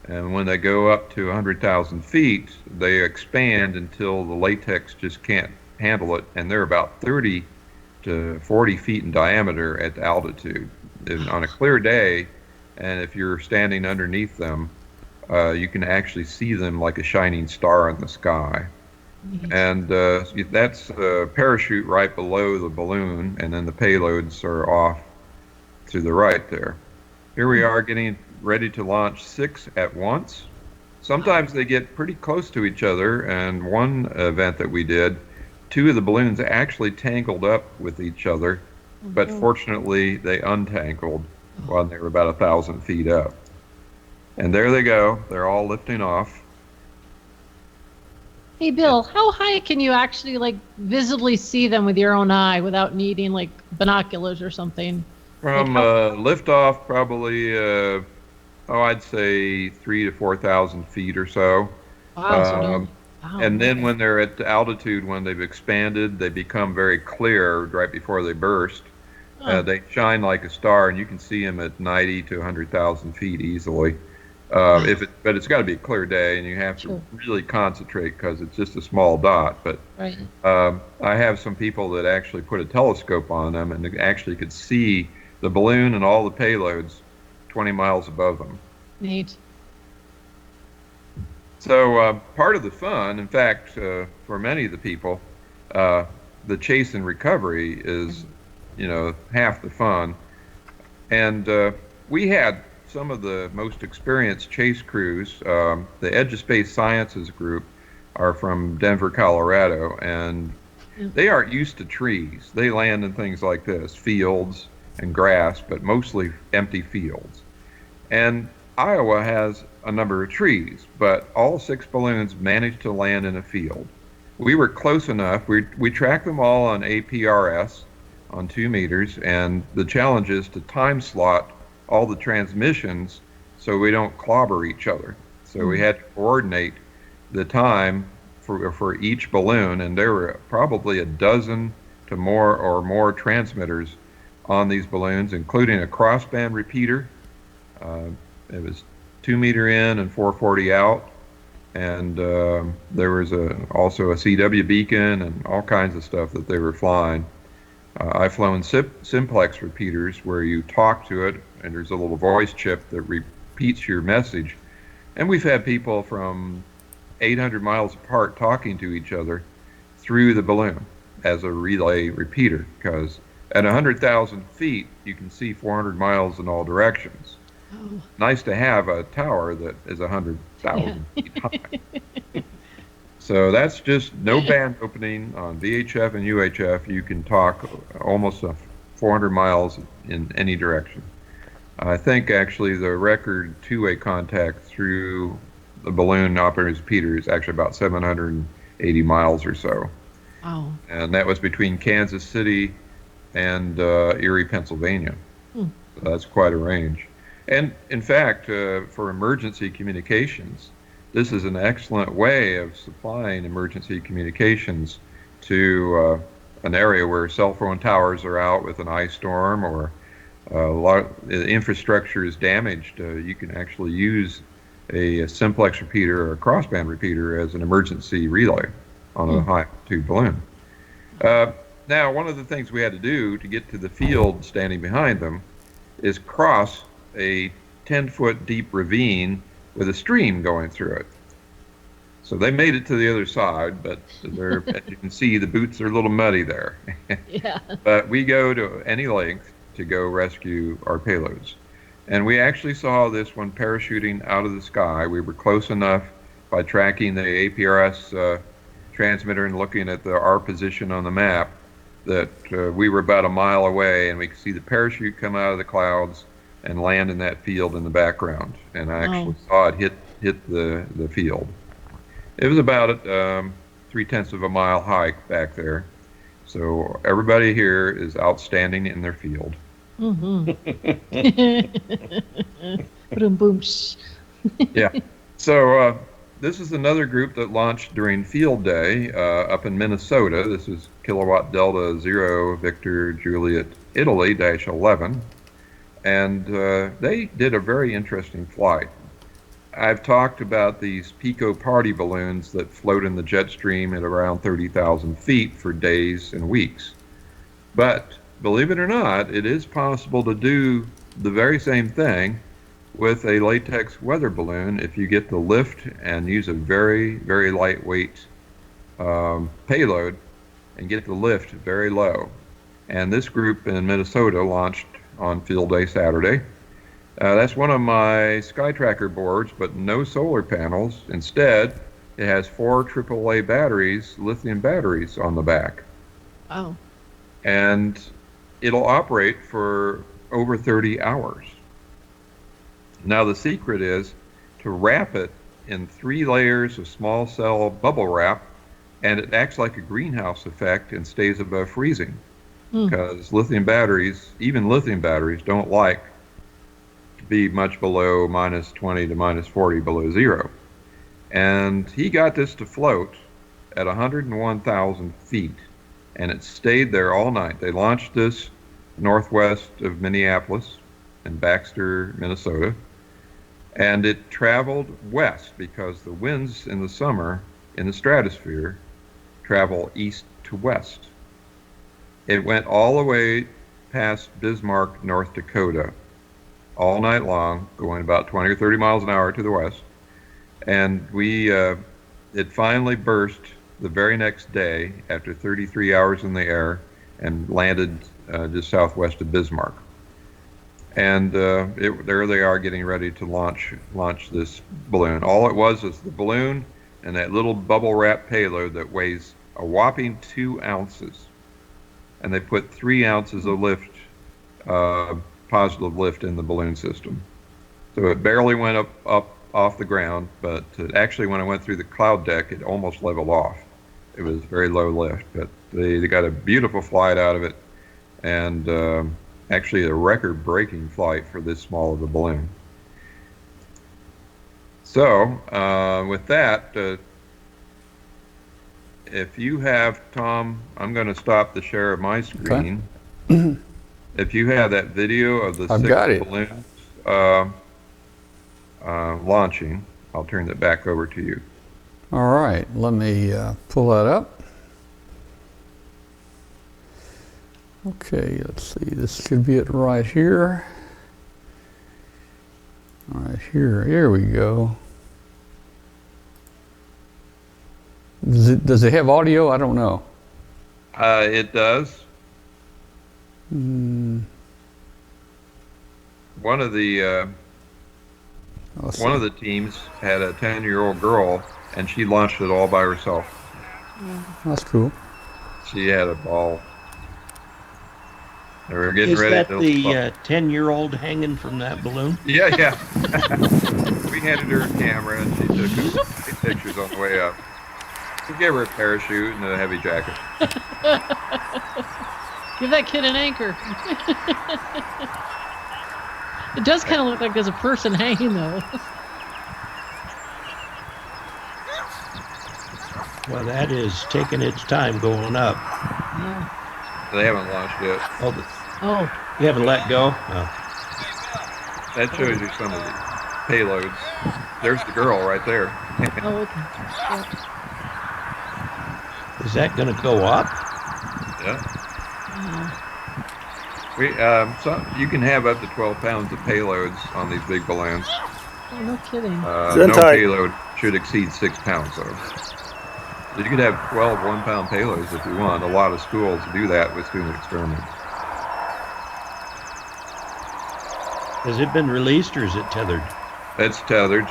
and when they go up to 100,000 feet, they expand until the latex just can't handle it, and they're about 30 to 40 feet in diameter at altitude. And on a clear day, and if you're standing underneath them, you can actually see them like a shining star in the sky. Neat. And that's a parachute right below the balloon, and then the payloads are off to the right there. Here we are getting ready to launch 6 at once. Sometimes they get pretty close to each other, and one event that we did, 2 of the balloons actually tangled up with each other, but fortunately they untangled while they were about 1,000 feet up. And there they go. They're all lifting off. Hey, Bill, how high can you actually like visibly see them with your own eye without needing like binoculars or something? From liftoff, probably, I'd say 3,000 to 4,000 feet or so. Wow, so don't- wow, And then okay. when they're at altitude, when they've expanded, they become very clear right before they burst. Oh. They shine like a star, and you can see them at 90 to 100,000 feet easily. But it's got to be a clear day, and you have Sure. to really concentrate because it's just a small dot. But Right. I have some people that actually put a telescope on them, and they actually could see the balloon and all the payloads 20 miles above them. Neat. So part of the fun, in fact, for many of the people, the chase and recovery is, half the fun. And we had some of the most experienced chase crews. The Edge of Space Sciences group are from Denver, Colorado, and they aren't used to trees. They land in things like this, fields and grass, but mostly empty fields. And Iowa has a number of trees, but all 6 balloons managed to land in a field. We were close enough. We tracked them all on APRS on 2 meters, and the challenge is to time slot all the transmissions so we don't clobber each other. So we had to coordinate the time for each balloon, and there were probably a dozen to more transmitters on these balloons, including a crossband repeater. It was 2 meter in and 440 out, and there was also a CW beacon and all kinds of stuff that they were flying. I've flown simplex repeaters where you talk to it, and there's a little voice chip that repeats your message. And we've had people from 800 miles apart talking to each other through the balloon as a relay repeater, because at 100,000 feet, you can see 400 miles in all directions. Oh. Nice to have a tower that is 100,000 feet high. So that's just no band opening on VHF and UHF. You can talk almost 400 miles in any direction. I think actually the record two-way contact through the balloon operator's repeater is actually about 780 miles or so. Wow. And that was between Kansas City and Erie, Pennsylvania. So that's quite a range. And in fact, for emergency communications, this is an excellent way of supplying emergency communications to an area where cell phone towers are out with an ice storm, or the infrastructure is damaged. You can actually use a simplex repeater or a crossband repeater as an emergency relay on a high altitude balloon. Now, one of the things we had to do to get to the field standing behind them is cross a 10-foot deep ravine with a stream going through it. So they made it to the other side, but they're, as you can see, the boots are a little muddy there. Yeah. But we go to any length to go rescue our payloads. And we actually saw this one parachuting out of the sky. We were close enough by tracking the APRS transmitter and looking at our position on the map that we were about a mile away, and we could see the parachute come out of the clouds and land in that field in the background. And I actually saw it hit the field. It was about a 3/10 of a mile hike back there. So everybody here is outstanding in their field. Boom. Yeah. So this is another group that launched during field day up in Minnesota. This is Kilowatt Delta 0 Victor Juliet Italy -11. And they did a very interesting flight. I've talked about these Pico party balloons that float in the jet stream at around 30,000 feet for days and weeks. But believe it or not, it is possible to do the very same thing with a latex weather balloon if you get the lift and use a very, very lightweight payload and get the lift very low. And this group in Minnesota launched on field day Saturday. That's one of my SkyTracker boards, but no solar panels. Instead, it has 4 AAA batteries, lithium batteries on the back. Oh. And it'll operate for over 30 hours. Now the secret is to wrap it in 3 layers of small cell bubble wrap, and it acts like a greenhouse effect and stays above freezing. Because lithium batteries, even lithium batteries, don't like to be much below -20 to -40 below zero. And he got this to float at 101,000 feet, and it stayed there all night. They launched this northwest of Minneapolis in Baxter, Minnesota, and it traveled west because the winds in the summer in the stratosphere travel east to west. It went all the way past Bismarck, North Dakota, all night long, going about 20 or 30 miles an hour to the west. And it finally burst the very next day after 33 hours in the air and landed just southwest of Bismarck. And there they are getting ready to launch this balloon. All it was the balloon and that little bubble wrap payload that weighs a whopping 2 ounces. And they put 3 ounces of lift, positive lift in the balloon system. So it barely went up off the ground, but actually when it went through the cloud deck, it almost leveled off. It was very low lift, but they got a beautiful flight out of it, and actually a record-breaking flight for this small of a balloon. So with that, if you have, Tom, I'm going to stop the share of my screen. Okay. If you have that video of the 6 balloons launching, I'll turn it back over to you. All right, let me pull that up. Okay, let's see, this should be it right here. Right here we go. Does it have audio? I don't know. It does. One of the teams had a 10-year-old girl, and she launched it all by herself. That's cool. She had a ball. They were getting ready to. Is that the 10-year-old hanging from that balloon? Yeah. We handed her a camera, and she took pictures on the way up. We gave her a parachute and a heavy jacket. Give that kid an anchor. It does kind of look like there's a person hanging, though. Well, that is taking its time going up. Yeah. They haven't launched yet. Oh, You haven't let go? Oh. That shows you some of the payloads. There's the girl right there. oh, okay. Yeah. Is that going to go up? Yeah. Yeah. So you can have up to 12 pounds of payloads on these big balloons. Oh, no kidding. No payload should exceed 6 pounds, though. You could have 12 one-pound payloads if you want. A lot of schools do that with student experiments. Has it been released or is it tethered? It's tethered.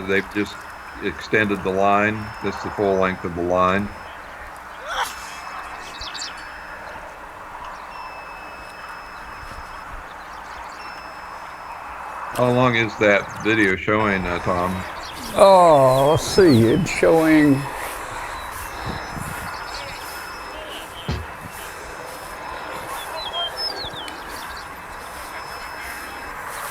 They've just extended the line. That's the full length of the line. How long is that video showing, Tom? Oh, let's see. It's showing.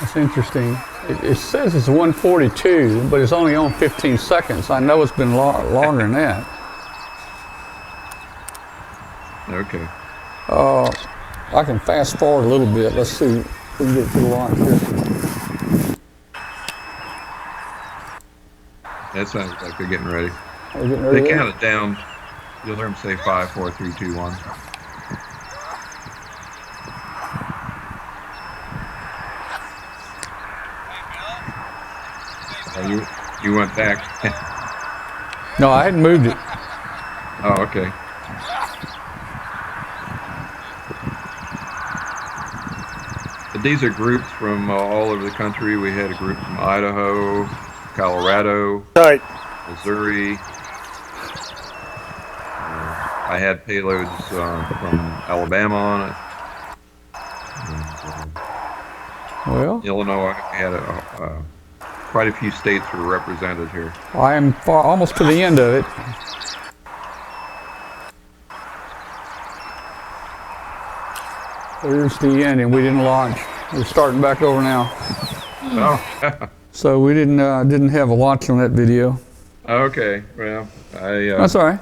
That's interesting. It says it's 142, but it's only on 15 seconds. I know it's been longer than that. Okay. I can fast forward a little bit. Let's see if we can get to the launch here. That sounds like they're getting ready. Are we getting ready They yet? count it down. You'll hear them say 5, 4, 3, 2, 1. You went back. No, I hadn't moved it. Oh, okay. But these are groups from all over the country. We had a group from Idaho, Colorado, Missouri. I had payloads from Alabama on it. Well, Illinois. We had quite a few states were represented here. I am almost to the end of it. There's the end, and we didn't launch. We're starting back over now. Oh, So we didn't have a launch on that video. okay. Well, That's all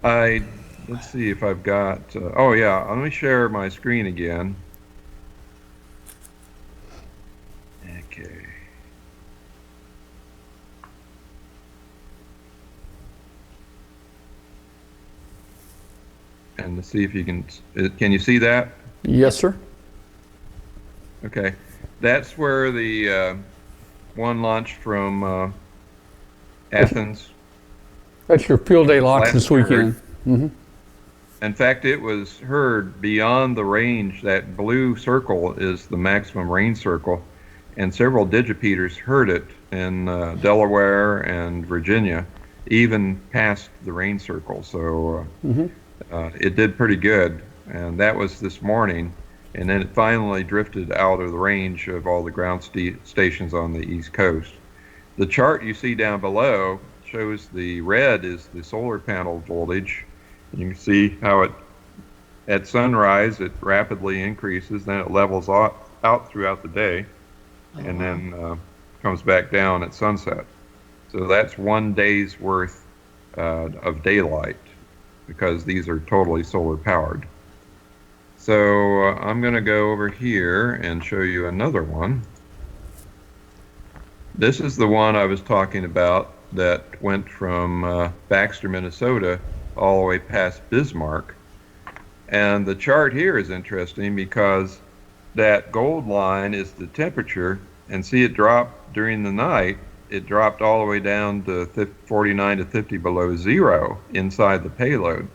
right. let's see if I've got. Oh yeah, let me share my screen again. Okay. And let's see if you can you see that? Yes, sir. Okay. That's where the one launched from Athens. That's your field day launch Last this weekend. Mm-hmm. In fact, it was heard beyond the range. That blue circle is the maximum range circle, and several digipeters heard it in Delaware and Virginia, even past the range circle. So it did pretty good, and that was this morning. And then it finally drifted out of the range of all the ground stations on the East Coast. The chart you see down below shows the red is the solar panel voltage. You can see how at sunrise it rapidly increases, then it levels out throughout the day, and then comes back down at sunset. So that's 1 day's worth of daylight, because these are totally solar powered. So I'm going to go over here and show you another one. This is the one I was talking about that went from Baxter, Minnesota, all the way past Bismarck. And the chart here is interesting because that gold line is the temperature, and see it dropped during the night. It dropped all the way down to 49 to 50 below zero inside the payload.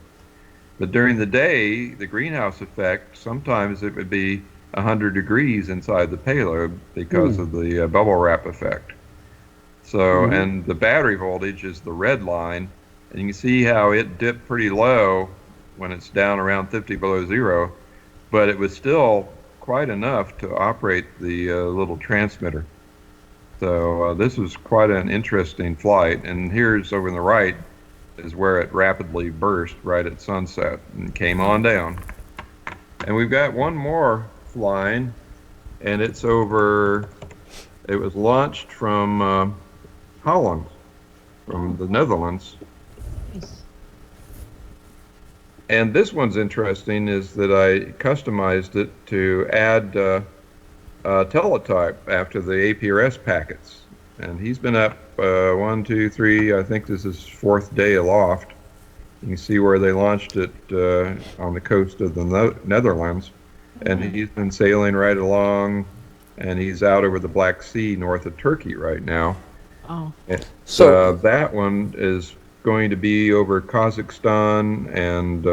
But during the day, the greenhouse effect, sometimes it would be 100 degrees inside the payload because of the bubble wrap effect. So, and the battery voltage is the red line, and you can see how it dipped pretty low when it's down around 50 below zero, but it was still quite enough to operate the little transmitter. So this was quite an interesting flight. And here's over on the right is where it rapidly burst right at sunset and came on down. And we've got one more flying, and it was launched from Holland, from the Netherlands. Nice. And this one's interesting, is that I customized it to add teletype after the APRS packets. And he's been up 1, 2, 3, I think this is 4th day aloft. You can see where they launched it on the coast of the Netherlands. And he's been sailing right along, and he's out over the Black Sea north of Turkey right now. Oh. So that one is going to be over Kazakhstan and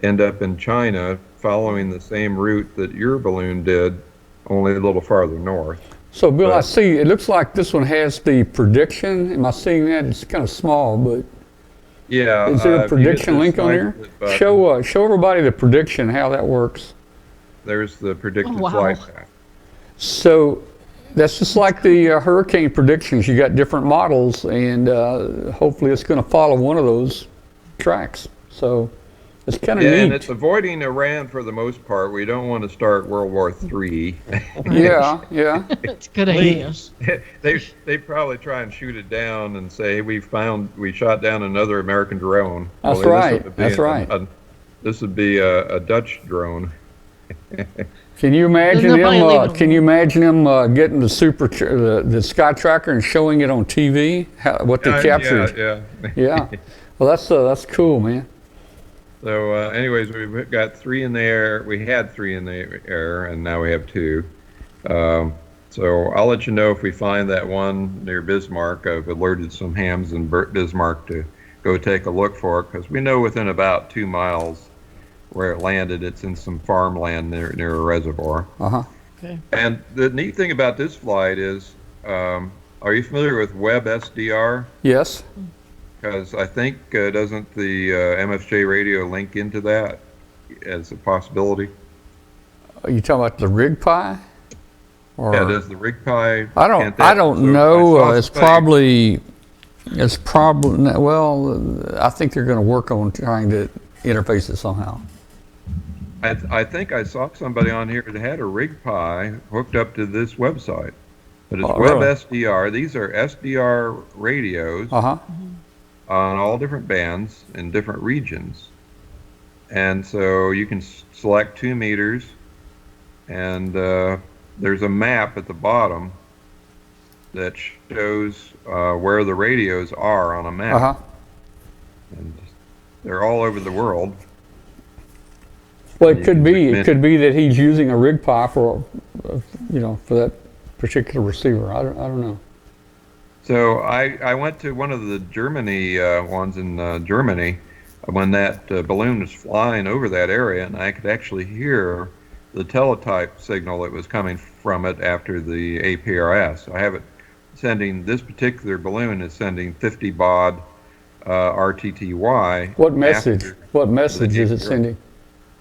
end up in China, following the same route that your balloon did, only a little farther north. So, Bill, I see it looks like this one has the prediction. Am I seeing that? It's kind of small, but yeah. is there a prediction link on there? Show everybody the prediction, how that works. There's the predicted wow. flight path. So that's just like the hurricane predictions. You got different models, and hopefully it's going to follow one of those tracks. So it's kind of neat. And it's avoiding Iran for the most part. We don't want to start World War III. Yeah. That's a good idea. They probably try and shoot it down and say we shot down another American drone. That's Only right. That's right. This would be a Dutch drone. Can you imagine Then they'll probably leave it Can you imagine him getting the Sky Tracker and showing it on TV? What they captured? Yeah. Well, that's cool, man. So, anyways, we've got 3 in the air. We had 3 in the air, and now we have 2. So I'll let you know if we find that one near Bismarck. I've alerted some hams in Bismarck to go take a look for it, because we know within about 2 miles where it landed. It's in some farmland near a reservoir. Okay. And the neat thing about this flight is, are you familiar with WebSDR? Yes. Because I think, doesn't the MFJ radio link into that as a possibility? Are you talking about the RigPi? Or Yeah, does the RigPi? I don't know. It's probably well. I think they're going to work on trying to interface it somehow. I think I saw somebody on here that had a RigPi hooked up to this website, but it's WebSDR. These are SDR radios on all different bands in different regions, and so you can select 2 meters, and there's a map at the bottom that shows where the radios are on a map, and they're all over the world. Well, it could be that he's using a RigPi for that particular receiver. I don't know. So I went to one of the Germany ones in Germany when that balloon was flying over that area, and I could actually hear the teletype signal that was coming from it after the APRS. I have it sending, this particular balloon is sending 50 baud RTTY. What message? What message is it sending?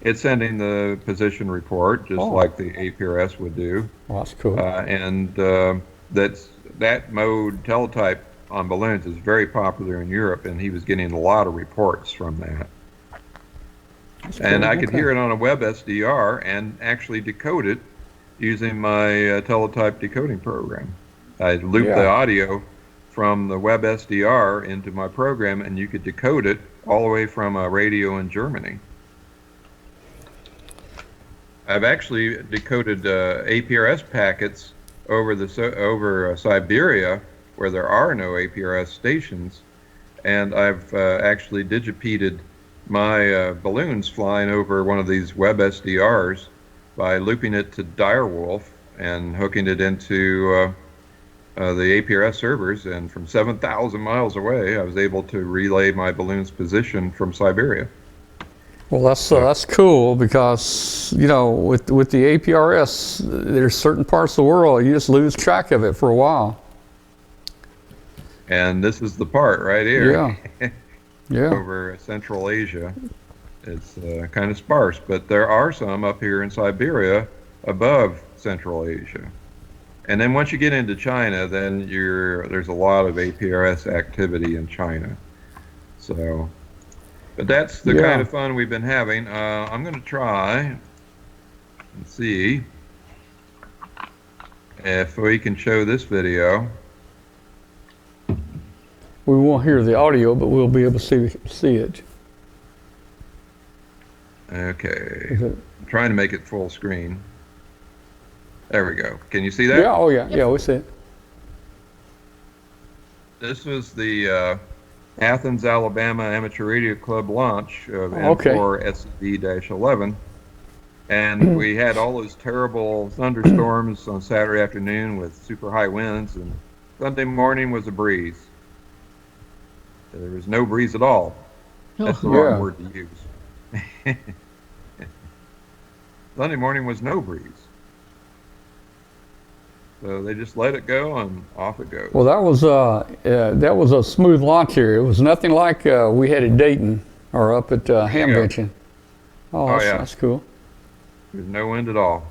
It's sending the position report, just like the APRS would do. Well, that's cool. And that mode teletype on balloons is very popular in Europe, and he was getting a lot of reports from that. And I could hear it on a WebSDR and actually decode it using my teletype decoding program. I looped the audio from the WebSDR into my program, and you could decode it all the way from a radio in Germany. I've actually decoded APRS packets over Siberia, where there are no APRS stations, and I've actually digipeated my balloons flying over one of these WebSDRs by looping it to Direwolf and hooking it into the APRS servers, and from 7,000 miles away, I was able to relay my balloon's position from Siberia. Well, that's cool, because with the APRS, there's certain parts of the world you just lose track of it for a while. And this is the part right here. Yeah. Over Central Asia, it's kind of sparse, but there are some up here in Siberia above Central Asia. And then once you get into China, then there's a lot of APRS activity in China. So, but that's the kind of fun we've been having. I'm going to try and see if we can show this video. We won't hear the audio, but we'll be able to see it. Okay. I'm trying to make it full screen. There we go. Can you see that? Yeah, oh yeah, yeah, we see it. This was the Athens, Alabama Amateur Radio Club launch of N4 SCV-11. And we had all those terrible thunderstorms on Saturday afternoon with super high winds, and Sunday morning was a breeze. There was no breeze at all. That's the wrong word to use. Sunday morning was no breeze. So they just let it go and off it goes. Well, that was a smooth launch here. It was nothing like we had at Dayton or up at Hamvention. Oh, that's cool. There's no wind at all.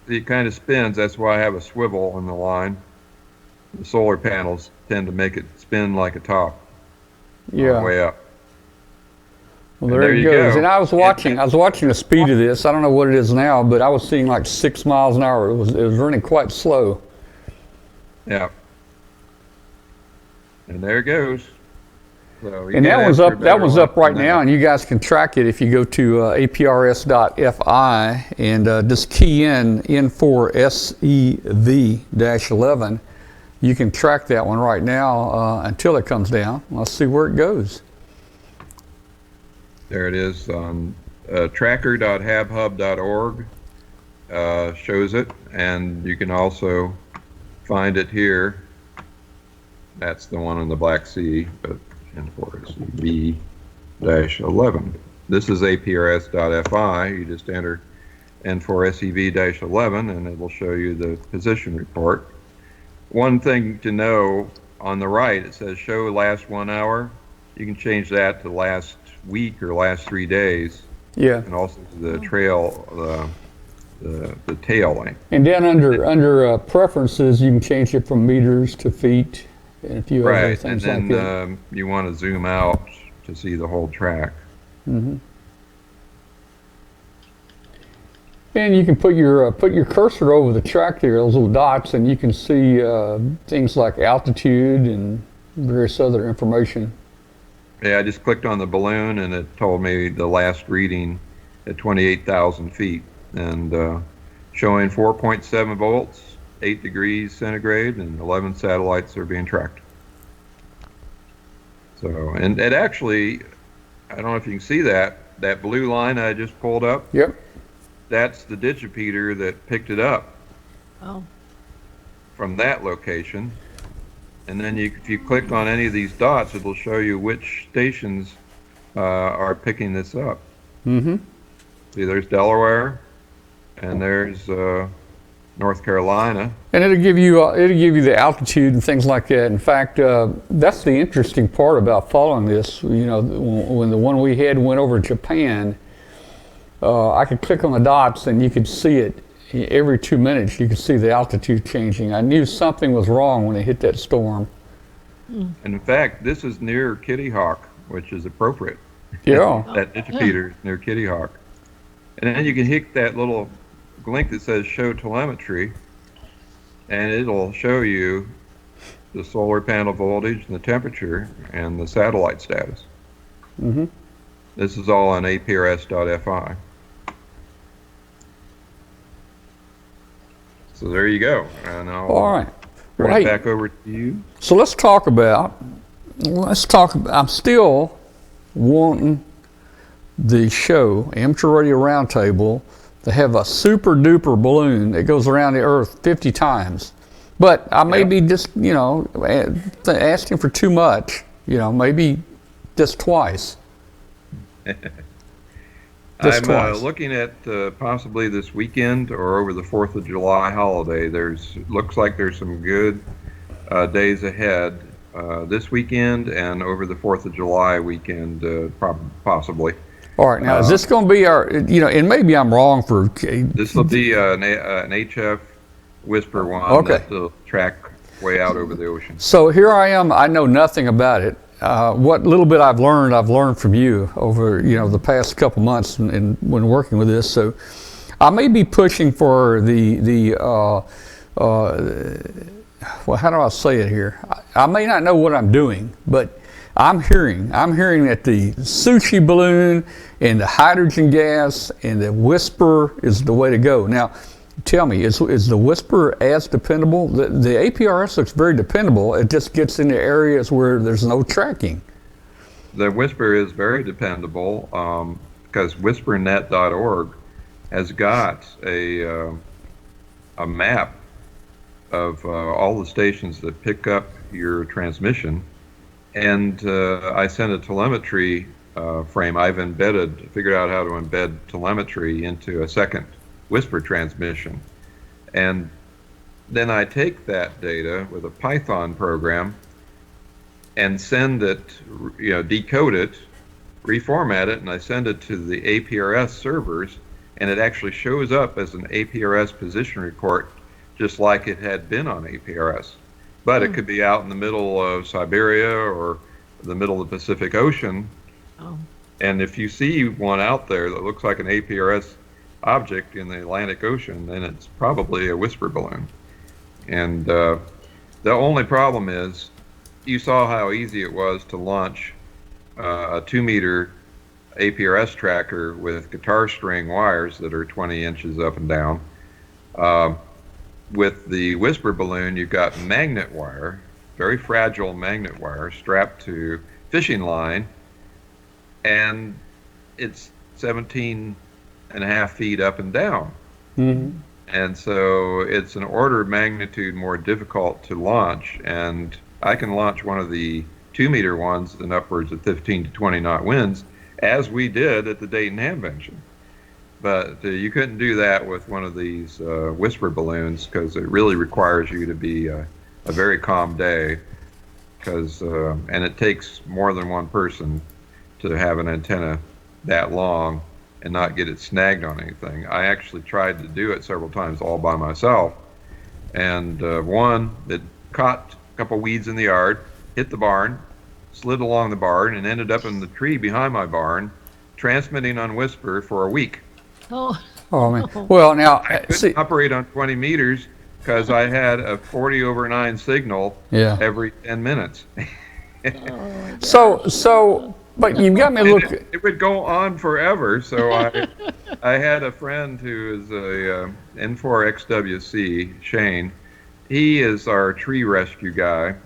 It kind of spins. That's why I have a swivel on the line. The solar panels tend to make it spin like a top. Yeah. On the way up. Well, there it goes. And I was watching the speed of this. I don't know what it is now, but I was seeing like 6 miles an hour. It was running quite slow. Yeah. And there it goes. So and that one's up right now, and you guys can track it if you go to aprs.fi and just key in N4 SEV-11. You can track that one right now until it comes down. Let's see where it goes. There it is on tracker.habhub.org. Shows it, and you can also find it here. That's the one in the Black Sea, but N4 SEV-11. This is aprs.fi. You just enter N4 SEV-11 and it will show you the position report. One thing to know, on the right it says show last 1 hour. You can change that to last week or last 3 days. Yeah. And also the trail, the tail length. And then under preferences, you can change it from meters to feet and a few other things like that. And then you want to zoom out to see the whole track. Mm-hmm. And you can put your cursor over the track there, those little dots, and you can see things like altitude and various other information. Yeah, I just clicked on the balloon and it told me the last reading at 28,000 feet and showing 4.7 volts, 8 degrees centigrade, and 11 satellites are being tracked. So, and it actually, I don't know if you can see that blue line I just pulled up. Yep. That's the digipeater that picked it up. Oh. From that location. And then if you click on any of these dots, it'll show you which stations are picking this up. Mm-hmm. See, there's Delaware, and there's North Carolina. And it'll give you the altitude and things like that. In fact, that's the interesting part about following this. You know, when the one we had went over to Japan, I could click on the dots and you could see it. Every 2 minutes, you could see the altitude changing. I knew something was wrong when it hit that storm. And in fact, this is near Kitty Hawk, which is appropriate. Yeah. That digipeater is near Kitty Hawk. And then you can hit that little link that says show telemetry, and it'll show you the solar panel voltage and the temperature and the satellite status. Mm-hmm. This is all on aprs.fi. So there you go. And all right. Turn it back over to you. So let's talk about, I'm still wanting the show, Amateur Radio Roundtable, to have a super duper balloon that goes around the earth 50 times. But I may be just, asking for too much, maybe just twice. I'm looking at possibly this weekend or over the 4th of July holiday. Looks like there's some good days ahead this weekend and over the 4th of July weekend, possibly. All right, now is this going to be our, and maybe I'm wrong for... This will be an HF Whisper one. Okay. That'll track way out over the ocean. So here I am, I know nothing about it, what little bit I've learned from you over the past couple months and when working with this. So I may be pushing for well, how do I say it here? I may not know what I'm doing, but I'm hearing that the sushi balloon and the hydrogen gas and the whisper is the way to go. Now, tell me, is the whisper as dependable? The APRS looks very dependable. It just gets into areas where there's no tracking. The whisper is very dependable because whispernet.org has got a map of all the stations that pick up your transmission. And I sent a telemetry frame. I've figured out how to embed telemetry into a second whisper transmission. And then I take that data with a Python program and send it, decode it, reformat it, and I send it to the APRS servers, and it actually shows up as an APRS position report, just like it had been on APRS. But it could be out in the middle of Siberia or the middle of the Pacific Ocean. Oh. And if you see one out there that looks like an APRS object in the Atlantic Ocean, then it's probably a whisper balloon. And the only problem is, you saw how easy it was to launch a 2-meter APRS tracker with guitar string wires that are 20 inches up and down. With the whisper balloon, you've got magnet wire, very fragile magnet wire, strapped to fishing line, and it's 17.5 feet up and down. Mm-hmm. And so it's an order of magnitude more difficult to launch, and I can launch one of the 2-meter ones in upwards of 15 to 20 knot winds, as we did at the Dayton Hamvention. But you couldn't do that with one of these whisper balloons, because it really requires you to be a very calm day, and it takes more than one person to have an antenna that long and not get it snagged on anything. I actually tried to do it several times all by myself, and one that caught a couple weeds in the yard, hit the barn, slid along the barn, and ended up in the tree behind my barn, transmitting on whisper for a week. Oh. Oh, man. Well, now, I couldn't operate on 20 meters because I had a 40/9 signal every 10 minutes. But you've got me look. It would go on forever. So I had a friend who is a N4XWC, Shane. He is our tree rescue guy,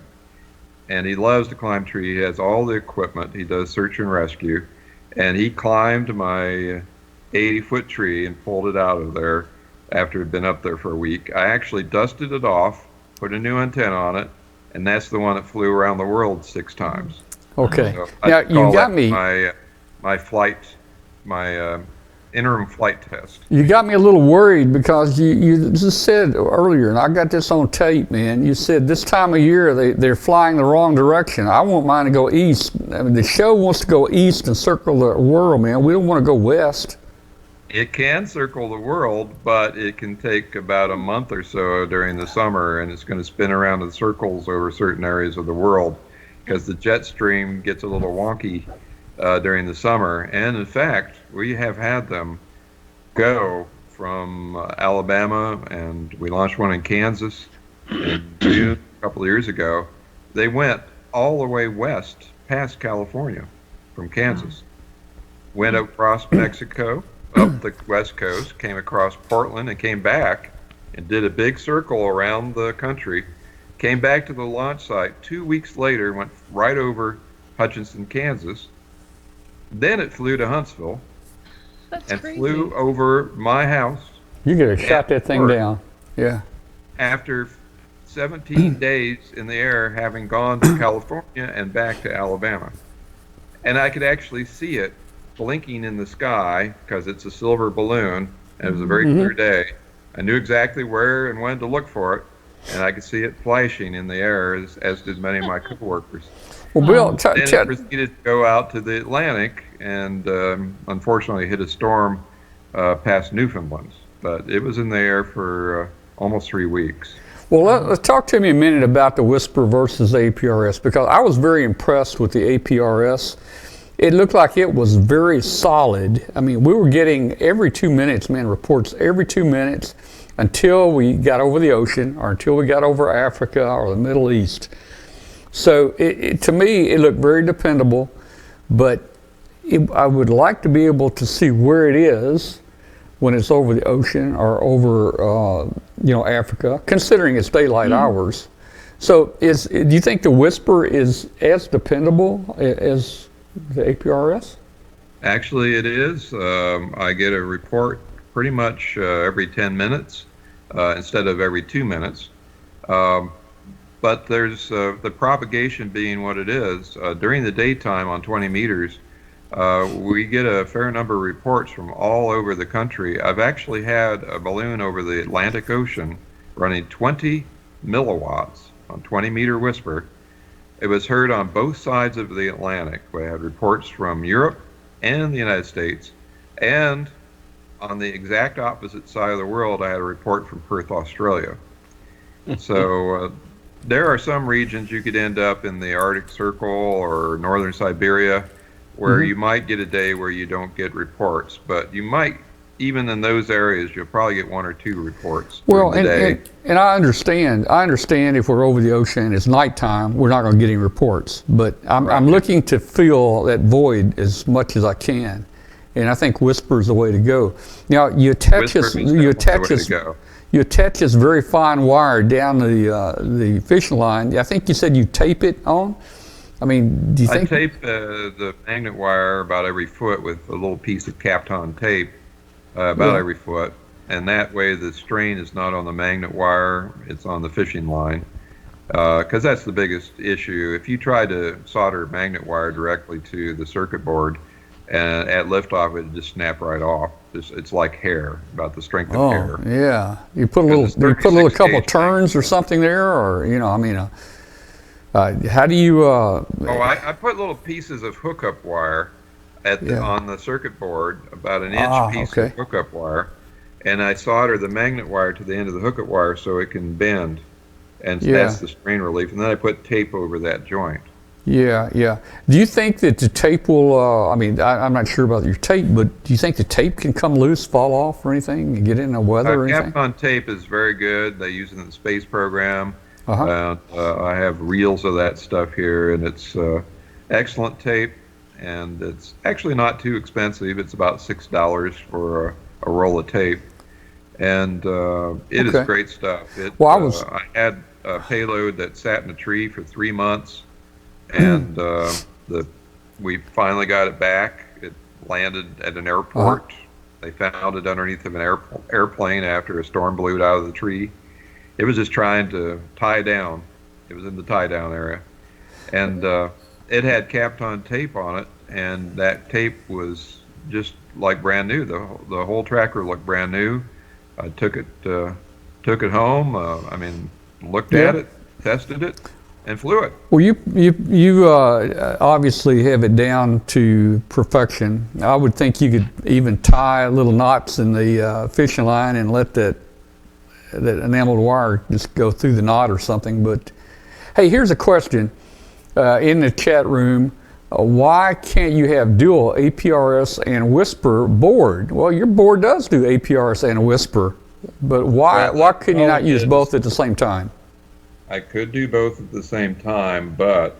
and he loves to climb tree. He has all the equipment. He does search and rescue, and he climbed my 80-foot tree and pulled it out of there after it had been up there for a week. I actually dusted it off, put a new antenna on it, and that's the one that flew around the world 6 times. Okay. So now you got me. My interim flight test. You got me a little worried because you just said earlier, and I got this on tape, man. You said this time of year they're flying the wrong direction. I want mine to go east. I mean, the show wants to go east and circle the world, man. We don't want to go west. It can circle the world, but it can take about a month or so during the summer, and it's going to spin around in circles over certain areas of the world because the jet stream gets a little wonky during the summer. And in fact, we have had them go from Alabama, and we launched one in Kansas in June a couple of years ago. They went all the way west past California from Kansas, went across Mexico, up the west coast, came across Portland, and came back and did a big circle around the country, came back to the launch site 2 weeks later, went right over Hutchinson, Kansas. Then it flew to Huntsville. That's and crazy. Flew over my house. You could have shot that thing down. Yeah. After 17 days in the air, having gone to California and back to Alabama. And I could actually see it blinking in the sky because it's a silver balloon, and it was a very clear day. I knew exactly where and when to look for it, and I could see it flashing in the air, as did many of my coworkers. Well, Bill, then it proceeded to go out to the Atlantic and unfortunately hit a storm past Newfoundland. But it was in the air for almost 3 weeks. Well, let's talk to me a minute about the Whisper versus the APRS, because I was very impressed with the APRS. It looked like it was very solid. I mean, we were getting every 2 minutes, man, reports every 2 minutes until we got over the ocean or until we got over Africa or the Middle East. So to me, it looked very dependable, but I would like to be able to see where it is when it's over the ocean or over, Africa, considering it's daylight hours. So do you think the Whisper is as dependable as the APRS? Actually, it is. I get a report pretty much every 10 minutes instead of every 2 minutes. But there's the propagation being what it is. During the daytime on 20 meters, we get a fair number of reports from all over the country. I've actually had a balloon over the Atlantic Ocean running 20 milliwatts on 20-meter Whisper. It was heard on both sides of the Atlantic. We had reports from Europe and the United States. And on the exact opposite side of the world, I had a report from Perth, Australia. So there are some regions you could end up in the Arctic Circle or northern Siberia where you might get a day where you don't get reports, but you might, even in those areas, you'll probably get 1 or 2 reports during the day. And I understand if we're over the ocean, it's nighttime, we're not going to get any reports, but I'm looking to fill that void as much as I can. And I think Whisper is the way to go. Now, you attach this very fine wire down the fishing line. I think you said you tape it on? I mean, do you think? I tape the magnet wire about every foot with a little piece of Kapton tape about every foot. And that way the strain is not on the magnet wire, it's on the fishing line. Because that's the biggest issue. If you try to solder magnet wire directly to the circuit board, and at liftoff, it just snap right off. It's like hair, about the strength of hair. Oh, yeah. You put a little couple turns or something there, or how do you? I put little pieces of hookup wire on the circuit board, about an inch piece of hookup wire, and I solder the magnet wire to the end of the hookup wire so it can bend, and that's the strain relief. And then I put tape over that joint. Yeah. Do you think that the tape will, I'm not sure about your tape, but do you think the tape can come loose, fall off or anything, and get in the weather or anything? Kapton tape is very good. They use it in the space program. I have reels of that stuff here, and it's excellent tape, and it's actually not too expensive. It's about $6 for a roll of tape, and it is great stuff. I had a payload that sat in a tree for 3 months. And we finally got it back. It landed at an airport. They found it underneath of an airplane after a storm blew it out of the tree. It was just trying to tie down. It was in the tie down area. And it had Kapton tape on it, and that tape was just like brand new. The whole tracker looked brand new. I took it home. Looked at it, tested it, and flew it. Well, you obviously have it down to perfection. I would think you could even tie little knots in the fishing line and let that enameled wire just go through the knot or something. But hey, here's a question in the chat room. Why can't you have dual APRS and Whisper board? Well, your board does do APRS and Whisper, but why can you not use both at the same time? I could do both at the same time, but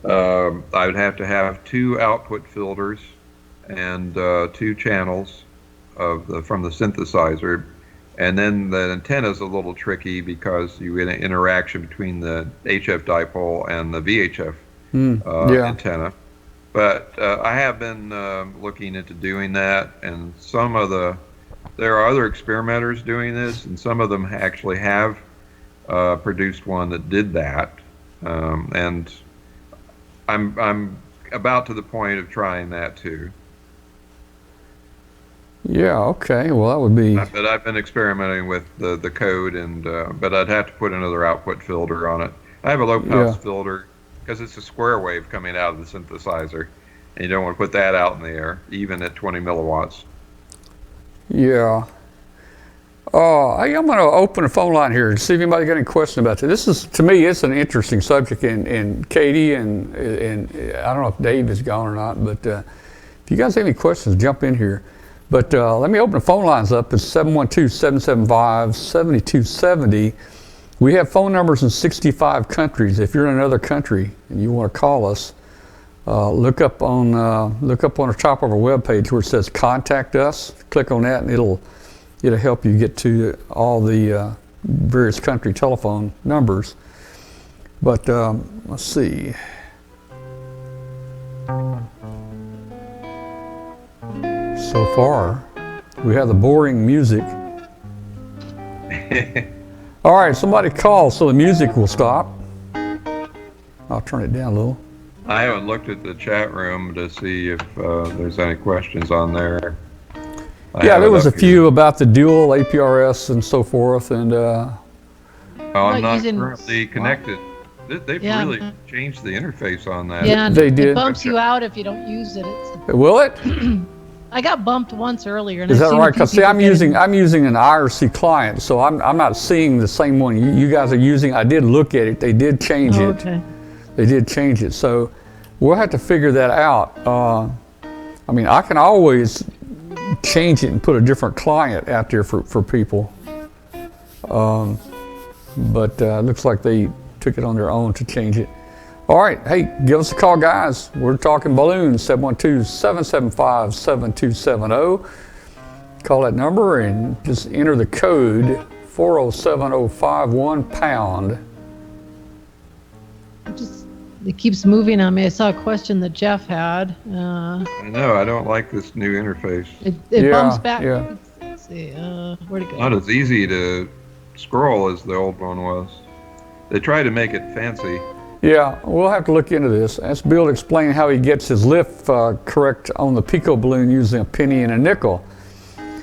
I would have to have 2 output filters and 2 channels from the synthesizer. And then the antenna is a little tricky because you get an interaction between the HF dipole and the VHF antenna. But I have been looking into doing that, and there are other experimenters doing this, and some of them actually have produced one that did that, and I'm about to the point of trying that too. Yeah. Okay. Well, that would be. But I've been experimenting with the code, and but I'd have to put another output filter on it. I have a low pass filter because it's a square wave coming out of the synthesizer, and you don't want to put that out in the air, even at 20 milliwatts. Yeah. Hey, I'm going to open the phone line here and see if anybody got any questions about this. This is, to me, it's an interesting subject, and Katie and I don't know if Dave is gone or not, but if you guys have any questions, jump in here. But let me open the phone lines up. It's 712-775-7270. We have phone numbers in 65 countries. If you're in another country and you want to call us, look up on the top of our webpage where it says "Contact Us." Click on that, and it'll help you get to all the various country telephone numbers. But let's see. So far, we have the boring music. All right, somebody call so the music will stop. I'll turn it down a little. I haven't looked at the chat room to see if there's any questions on there. Yeah, there was a few about the dual APRS and so forth, and I'm not currently connected. They've really changed the interface on that. Yeah, they did. It bumps you out if you don't use it. Will it? I got bumped once earlier. And Is that right? Because see, I'm using an IRC client, so I'm not seeing the same one you guys are using. I did look at it. They did change it. Okay. They did change it. So we'll have to figure that out. I mean, I can always change it and put a different client out there for people. But looks like they took it on their own to change it. All right, hey, give us a call, guys. We're talking balloons, 712-775-7270. Call that number and just enter the code 407051#. It keeps moving on me. I saw a question that Jeff had. I know, I don't like this new interface. It bumps back. Yeah. Let's see, where'd it go? Not as easy to scroll as the old one was. They try to make it fancy. Yeah, we'll have to look into this. Ask Bill to explain how he gets his lift correct on the Pico balloon using a penny and a nickel.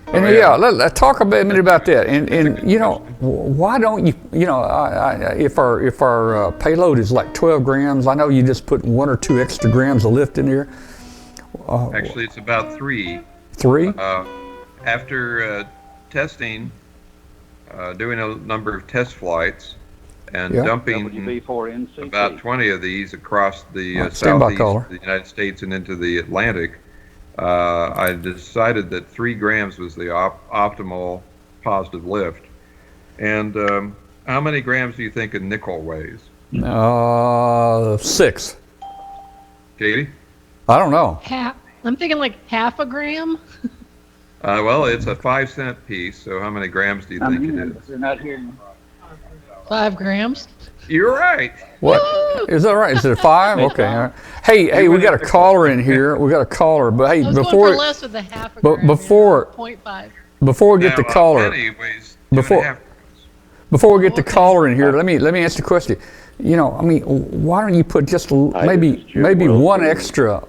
And let's talk a minute about that. And you know, why don't you, if our payload is like 12 grams, I know you just put 1 or 2 extra grams of lift in there. Actually, it's about 3. 3? After testing, doing a number of test flights, and dumping about 20 of these across the southeast of the United States and into the Atlantic, I decided that 3 grams was the optimal positive lift. And how many grams do you think a nickel weighs? 6. Katie? I don't know. I'm thinking like half a gram. Well, it's a 5-cent piece, so how many grams do you think it is? They're not here. 5 grams. You're right. What? Is that right? Is it 5? Okay. All right. Hey, we got a caller in here. We got a caller, but hey, I was before going for less with a half a gram. before 0.5. Before we get the caller, before we get the caller in here, let me ask you a question. You know, I mean, why don't you put just maybe 1 extra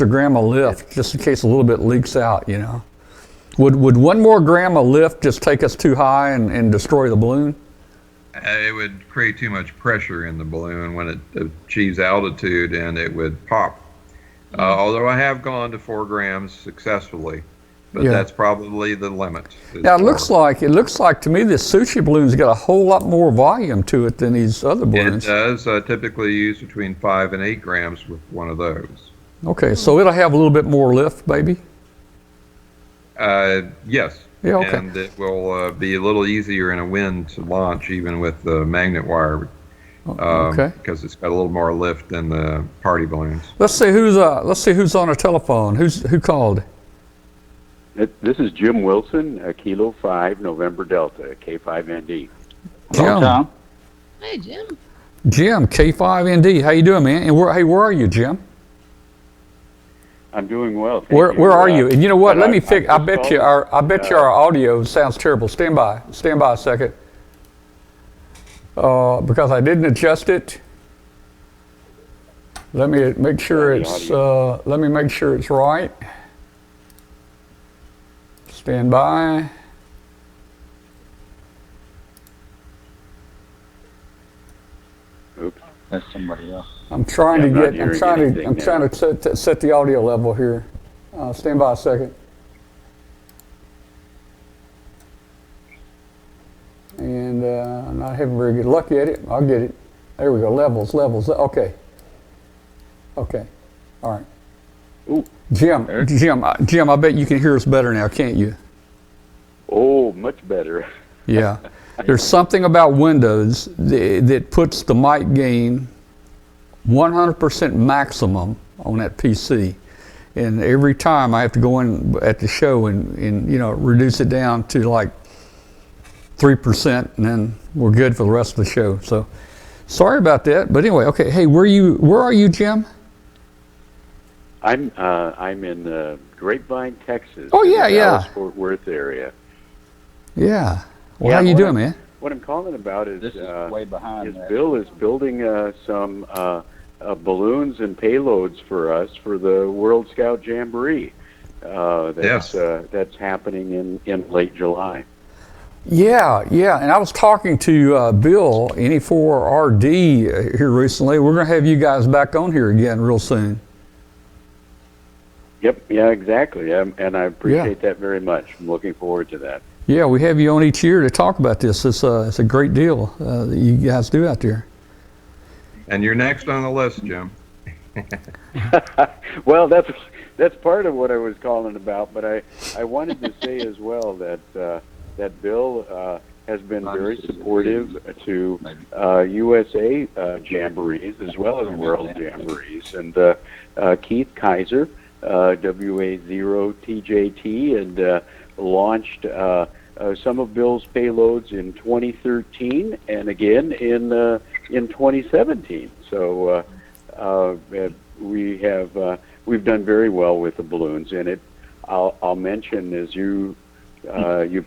gram of lift, just in case a little bit leaks out? You know, would 1 more gram of lift just take us too high and destroy the balloon? It would create too much pressure in the balloon when it achieves altitude, and it would pop. Although I have gone to 4 grams successfully, but that's probably the limit. Now it looks like to me this sushi balloon's got a whole lot more volume to it than these other balloons. It does. Typically use between 5 and 8 grams with one of those. Okay, so it'll have a little bit more lift, maybe. Yes. Yeah, okay. And it will be a little easier in a wind to launch, even with the magnet wire, because it's got a little more lift than the party balloons. Let's see who's on the telephone. Who called? This is Jim Wilson, Kilo 5 November Delta, K5ND. Jim. Tom. Hey, Jim. Jim, K5ND. How you doing, man? And where are you, Jim? I'm doing well. Where are you? And you know what? Let me fix. I bet you our audio sounds terrible. Stand by a second. Because I didn't adjust it. Let me make sure it's right. Stand by. Oops, that's somebody else. I'm trying to set the audio level here. Stand by a second. having very good luck at it. I'll get it. There we go. Levels. Okay. Okay. All right. Ooh. Jim, I bet you can hear us better now, can't you? Oh, much better. Yeah. There's something about Windows that puts the mic gain 100% maximum on that PC. And every time I have to go in at the show and reduce it down to like 3%, and then we're good for the rest of the show. So sorry about that. But anyway, okay. Hey, where are you, Jim? I'm in Grapevine, Texas. Oh, yeah, in the yeah. Dallas-Fort Worth area. Yeah. Well, Yeah, how you doing, man? What I'm calling about is, This is way behind that. Bill is building some balloons and payloads for us for the World Scout Jamboree. That's happening in late July. Yeah, and I was talking to Bill, NE4RD, here recently. We're going to have you guys back on here again real soon. Yep, yeah, exactly. And I appreciate that very much. I'm looking forward to that. Yeah, we have you on each year to talk about this. It's a great deal that you guys do out there. And you're next on the list, Jim. Well, that's part of what I was calling about, but I wanted to say as well that Bill has been very supportive to USA jamborees as well as world jamborees, and Keith Kaiser, WA0TJT, and launched some of Bill's payloads in 2013 and again in 2017. So we've done very well with the balloons, and I'll mention, as you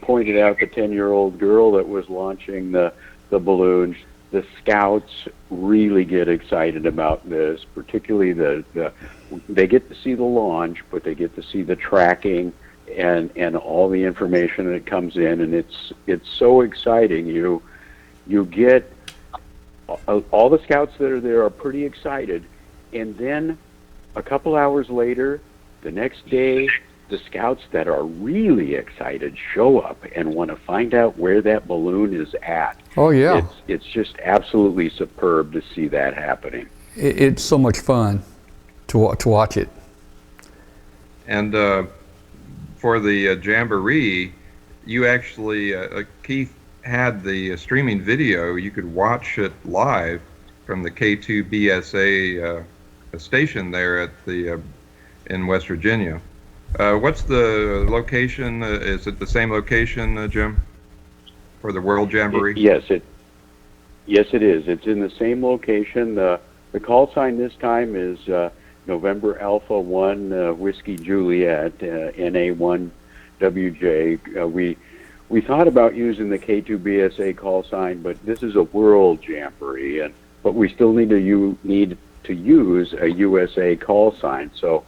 pointed out, the 10-year-old girl that was launching the balloons. The scouts really get excited about this, particularly they get to see the launch, but they get to see the tracking and all the information that comes in, and it's so exciting. You get all the scouts that are there are pretty excited, and then a couple hours later, the next day, the scouts that are really excited show up and want to find out where that balloon is at. Oh yeah, it's just absolutely superb to see that happening. It's so much fun to watch it. And for the Jamboree, you actually, Keith had the streaming video. You could watch it live from the K2BSA station there at in West Virginia. What's the location? Is it the same location, Jim, for the World Jamboree? Yes, it is. It's in the same location. The call sign this time is November Alpha 1 Whiskey Juliet, NA1 WJ. We thought about using the K2BSA call sign, but this is a World Jamboree, but we still need to use a USA call sign. So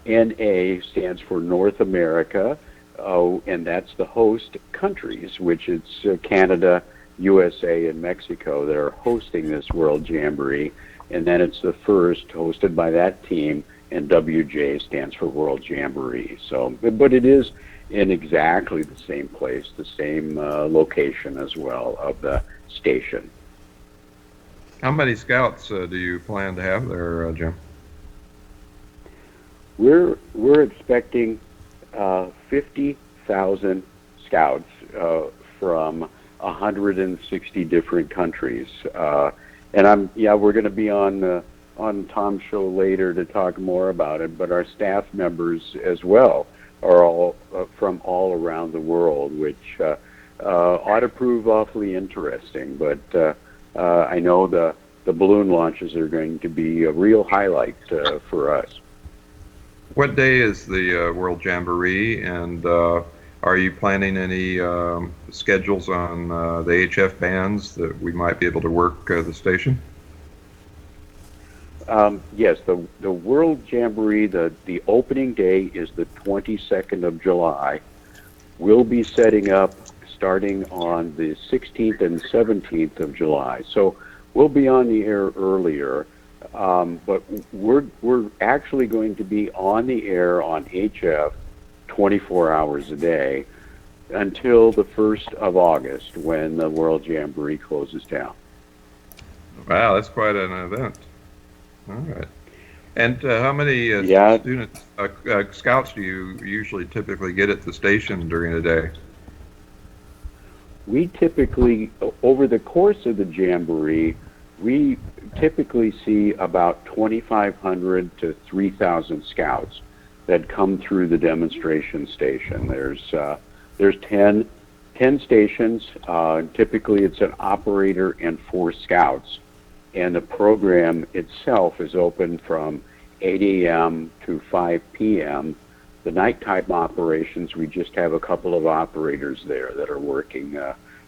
NA stands for North America, and that's the host countries, which is Canada, USA, and Mexico that are hosting this World Jamboree. And then it's the first hosted by that team, and WJ stands for World Jamboree. So, but it is in exactly the same place, the same location as well of the station. How many scouts do you plan to have there, Jim? We're expecting 50,000 scouts from 160 different countries, and we're going to be on Tom's show later to talk more about it. But our staff members as well are all from all around the world, which ought to prove awfully interesting. But I know the balloon launches are going to be a real highlight for us. What day is the World Jamboree, and are you planning any schedules on the HF bands that we might be able to work the station? Yes, the World Jamboree, the opening day is the 22nd of July. We'll be setting up starting on the 16th and 17th of July. So we'll be on the air earlier. But we're actually going to be on the air on HF 24 hours a day. until the 1st of August when the World Jamboree closes down. Wow, that's quite an event. All right. And how many students, scouts do you usually typically get at the station during the day? We typically, over the course of the Jamboree, we typically see about 2,500 to 3,000 scouts that come through the demonstration station. There's 10 stations. Typically, it's an operator and 4 scouts. And the program itself is open from 8 a.m. to 5 p.m. The nighttime operations, we just have a couple of operators there that are working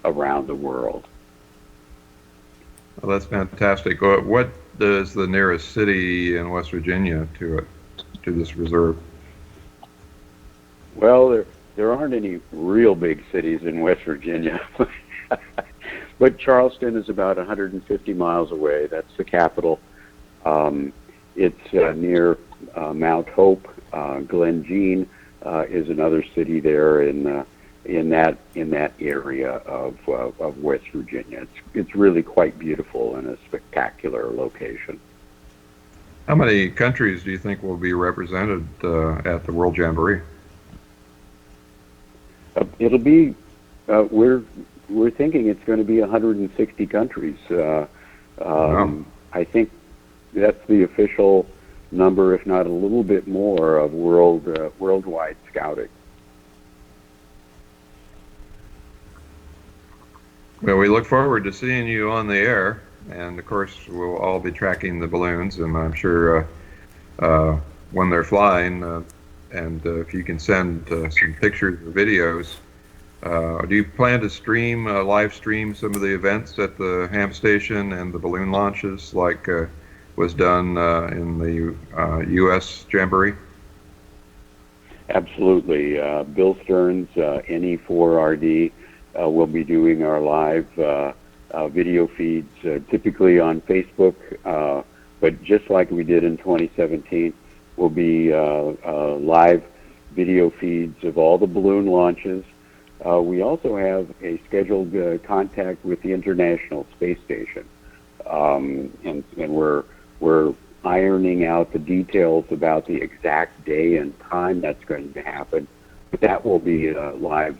around the world. Well, that's fantastic. What is the nearest city in West Virginia to this reserve? Well, there aren't any real big cities in West Virginia. But Charleston is about 150 miles away. That's the capital. It's near Mount Hope. Glen Jean is another city there in that area of West Virginia. It's really quite beautiful and a spectacular location. How many countries do you think will be represented at the World Jamboree? It'll be we're thinking it's going to be 160 countries. Wow. I think that's the official number, if not a little bit more, of worldwide scouting. Well, we look forward to seeing you on the air, and of course we'll all be tracking the balloons, and I'm sure when they're flying, and if you can send some pictures or videos. Do you plan to live stream some of the events at the ham station and the balloon launches like was done in the U.S. Jamboree? Absolutely. Bill Stearns, NE4RD, will be doing our live video feeds, typically on Facebook, but just like we did in 2017, will be live video feeds of all the balloon launches. We also have a scheduled contact with the International Space Station, and we're ironing out the details about the exact day and time that's going to happen. But that will be live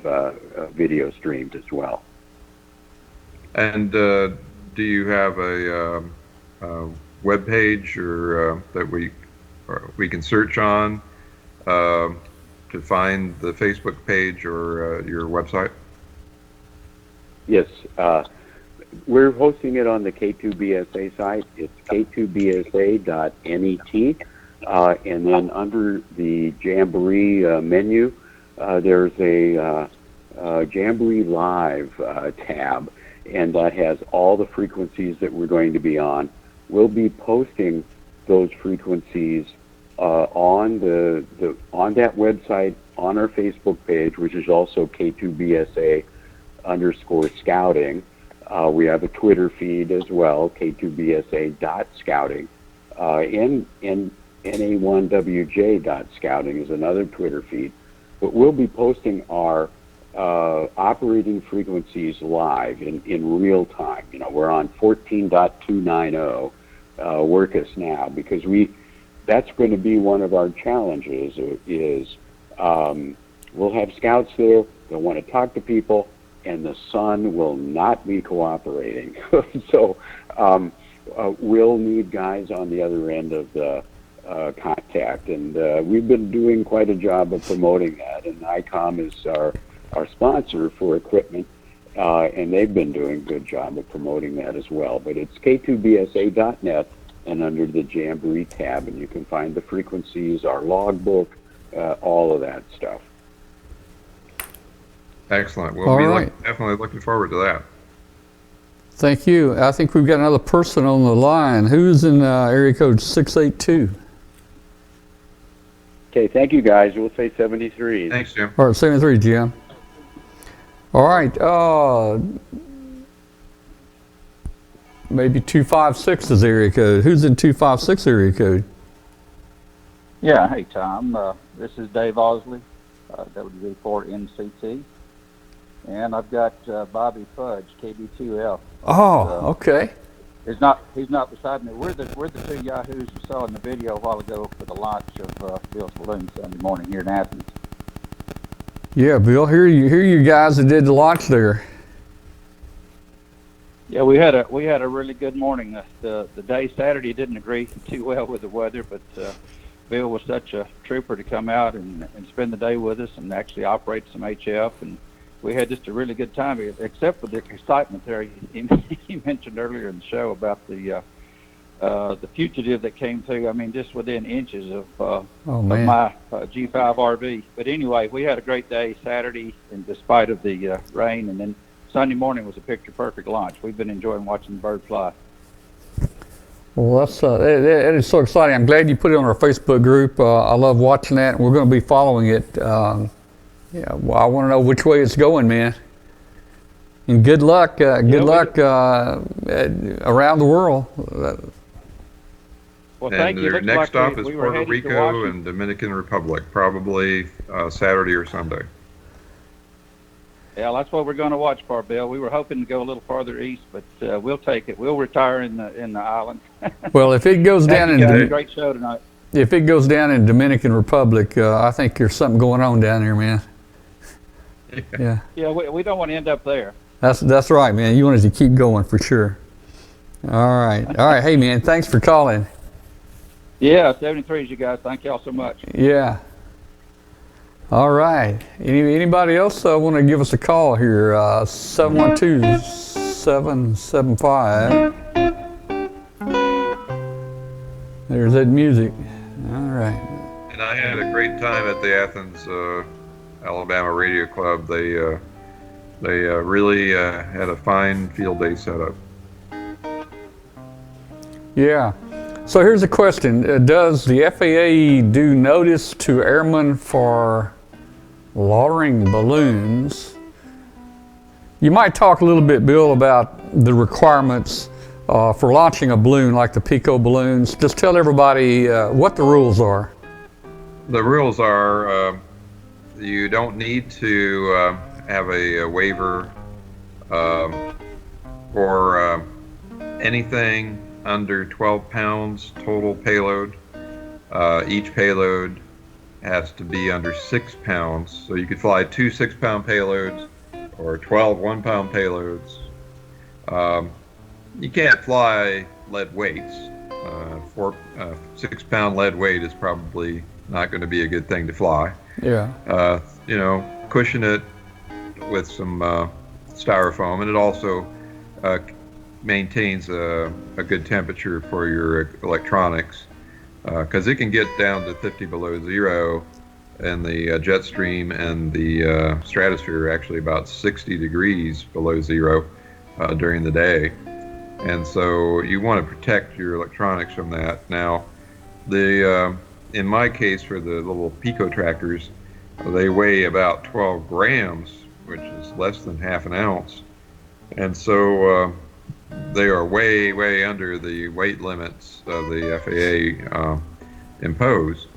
video streamed as well. And do you have a web page or that we can search on to find the Facebook page or your website? Yes, we're hosting it on the K2BSA site. It's k2bsa.net, and then under the Jamboree menu, there's a Jamboree Live tab, and that has all the frequencies that we're going to be on. We'll be posting those frequencies on that website, on our Facebook page, which is also K2BSA_scouting. We have a Twitter feed as well, K2BSA.scouting. And NA1WJ.scouting is another Twitter feed. But we'll be posting our operating frequencies live in real time. You know, we're on 14.290. Work us now, because that's going to be one of our challenges is we'll have scouts there. They'll want to talk to people, and the sun will not be cooperating. So we'll need guys on the other end of the contact, and we've been doing quite a job of promoting that, and ICOM is our sponsor for equipment, and they've been doing a good job of promoting that as well. But it's K2BSA.net and under the Jamboree tab, and you can find the frequencies, our logbook, all of that stuff. Excellent. We'll All be right. definitely looking forward to that. Thank you. I think we've got another person on the line. Who's in area code 682? Okay, thank you guys. We'll say 73. Thanks, Jim. All right, 73, Jim. All right. Maybe 256 is area code. Who's in 256 area code? Yeah, hey Tom, this is Dave Osley, WD4NCT. and I've got Bobby Fudge, KB2L. Oh, okay. He's not beside me. We're the two yahoos you saw in the video a while ago for the launch of Bill's Balloon Sunday morning here in Athens. Yeah, Bill, here you guys that did the launch there. Yeah, we had a really good morning. The day Saturday didn't agree too well with the weather, but Bill was such a trooper to come out and spend the day with us and actually operate some HF, and we had just a really good time, except for the excitement there. He mentioned earlier in the show about the fugitive that came through. I mean, just within inches of my G5 RV. But anyway, we had a great day Saturday, in despite of the rain, and then Sunday morning was a picture-perfect launch. We've been enjoying watching the bird fly. Well, that is so exciting. I'm glad you put it on our Facebook group. I love watching that. We're going to be following it. Yeah, well, I want to know which way it's going, man. And good luck. Good luck around the world. Well, thank you. Their next like stop is we were Puerto Rico and Dominican Republic, probably Saturday or Sunday. Yeah, that's what we're going to watch for, Bill. We were hoping to go a little farther east, but we'll take it. We'll retire in the island. Well, if it goes down in great show tonight. If it goes down in Dominican Republic, I think there's something going on down there, man. Yeah. Yeah, we don't want to end up there. That's right, man. You want us to keep going for sure. All right. Hey, man, thanks for calling. Yeah, 73s, you guys. Thank y'all so much. Yeah. All right. Anybody else want to give us a call here? 712-775. There's that music. All right. And I had a great time at the Athens, Alabama Radio Club. They really had a fine field day setup. Yeah. So here's a question. Does the FAA do notice to airmen for loitering balloons? You might talk a little bit, Bill, about the requirements for launching a balloon like the Pico balloons. Just tell everybody what the rules are. The rules are you don't need to have a waiver for anything under 12 pounds total payload. Each payload has to be under 6 pounds. So you could fly 2 6-pound payloads or 12 1-pound payloads. You can't fly lead weights. 6-pound lead weight is probably not going to be a good thing to fly. Yeah. Cushion it with some styrofoam, and it also maintains a good temperature for your electronics, because it can get down to 50 below zero, and the jet stream and the stratosphere are actually about 60 degrees below zero during the day. And so you want to protect your electronics from that. Now, in my case, for the little Pico tractors, they weigh about 12 grams, which is less than half an ounce. And so they are way, way under the weight limits of the FAA impose.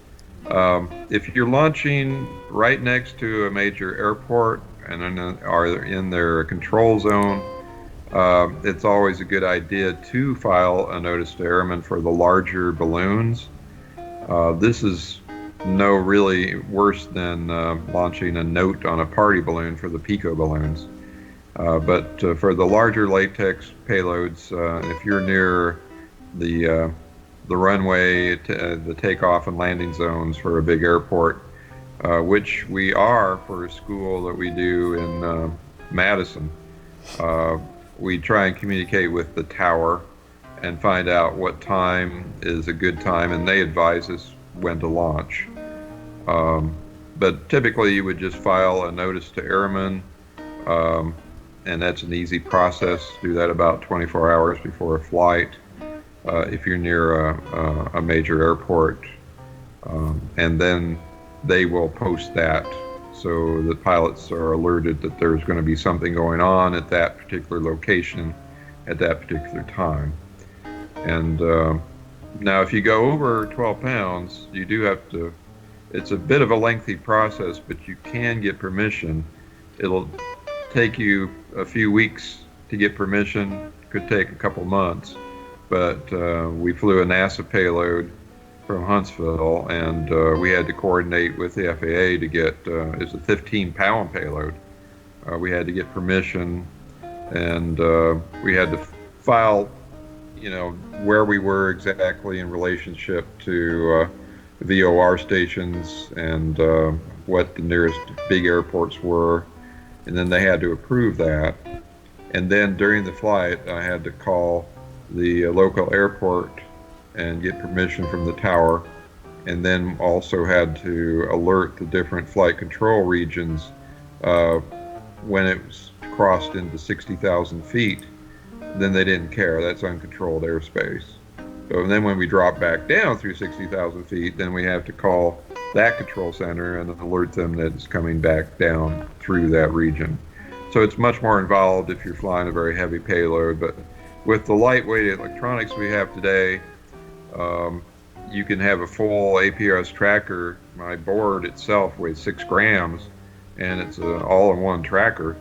If you're launching right next to a major airport and are in their control zone, it's always a good idea to file a notice to airmen for the larger balloons. This is really worse than launching a note on a party balloon for the Pico balloons. But for the larger latex payloads, if you're near the runway, the takeoff and landing zones for a big airport, which we are for a school that we do in Madison, we try and communicate with the tower and find out what time is a good time, and they advise us when to launch. But typically you would just file a notice to airmen, and that's an easy process. Do that about 24 hours before a flight if you're near a major airport, and then they will post that so the pilots are alerted that there's going to be something going on at that particular location at that particular time. And now if you go over 12 pounds, you do have to, it's a bit of a lengthy process, but you can get permission. It'll take you a few weeks to get permission, could take a couple months, but we flew a NASA payload from Huntsville, and we had to coordinate with the FAA to get, it's a 15-pound payload. We had to get permission, and we had to file, where we were exactly in relationship to VOR stations and what the nearest big airports were, and then they had to approve that. And then during the flight, I had to call the local airport and get permission from the tower, and then also had to alert the different flight control regions when it was crossed into 60,000 feet. Then they didn't care. That's uncontrolled airspace. So then when we drop back down through 60,000 feet, then we have to call that control center and alert them that it's coming back down through that region. So it's much more involved if you're flying a very heavy payload, but with the lightweight electronics we have today, you can have a full APRS tracker. My board itself weighs 6 grams, and it's an all-in-one tracker.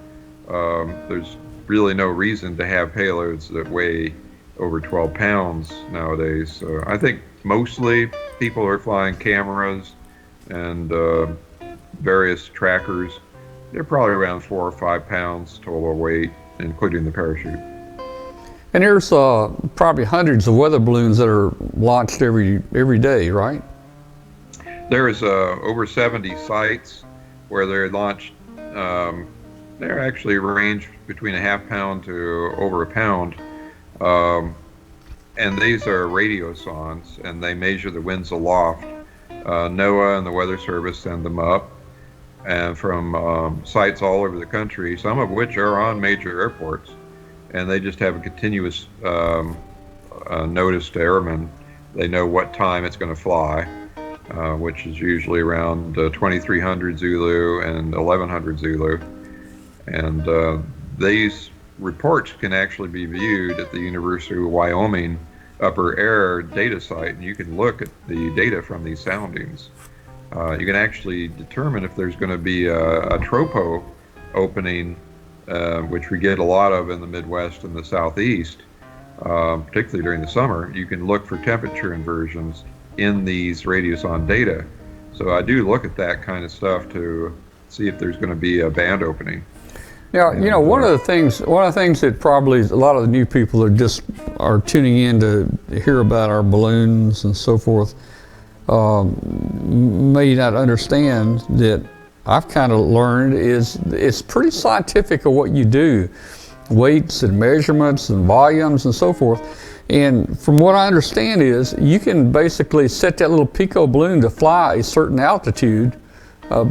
There's really no reason to have payloads that weigh over 12 pounds nowadays. So I think mostly people are flying cameras and various trackers. They're probably around 4 or 5 pounds total weight, including the parachute. And there's probably hundreds of weather balloons that are launched every day, right? There's over 70 sites where they're launched. They're actually range between a half pound to over a pound. And these are radiosondes, and they measure the winds aloft. NOAA and the Weather Service send them up, and from sites all over the country, some of which are on major airports. And they just have a continuous notice to airmen. They know what time it's going to fly, which is usually around 2300 Zulu and 1100 Zulu. And these reports can actually be viewed at the University of Wyoming Upper Air data site, and you can look at the data from these soundings. You can actually determine if there's going to be a tropo opening, which we get a lot of in the Midwest and the Southeast, particularly during the summer. You can look for temperature inversions in these radiosonde data. So I do look at that kind of stuff to see if there's going to be a band opening. Now, one of the things that probably a lot of the new people that just are tuning in to hear about our balloons and so forth may not understand that I've kind of learned is it's pretty scientific of what you do, weights and measurements and volumes and so forth. And from what I understand is you can basically set that little pico balloon to fly a certain altitude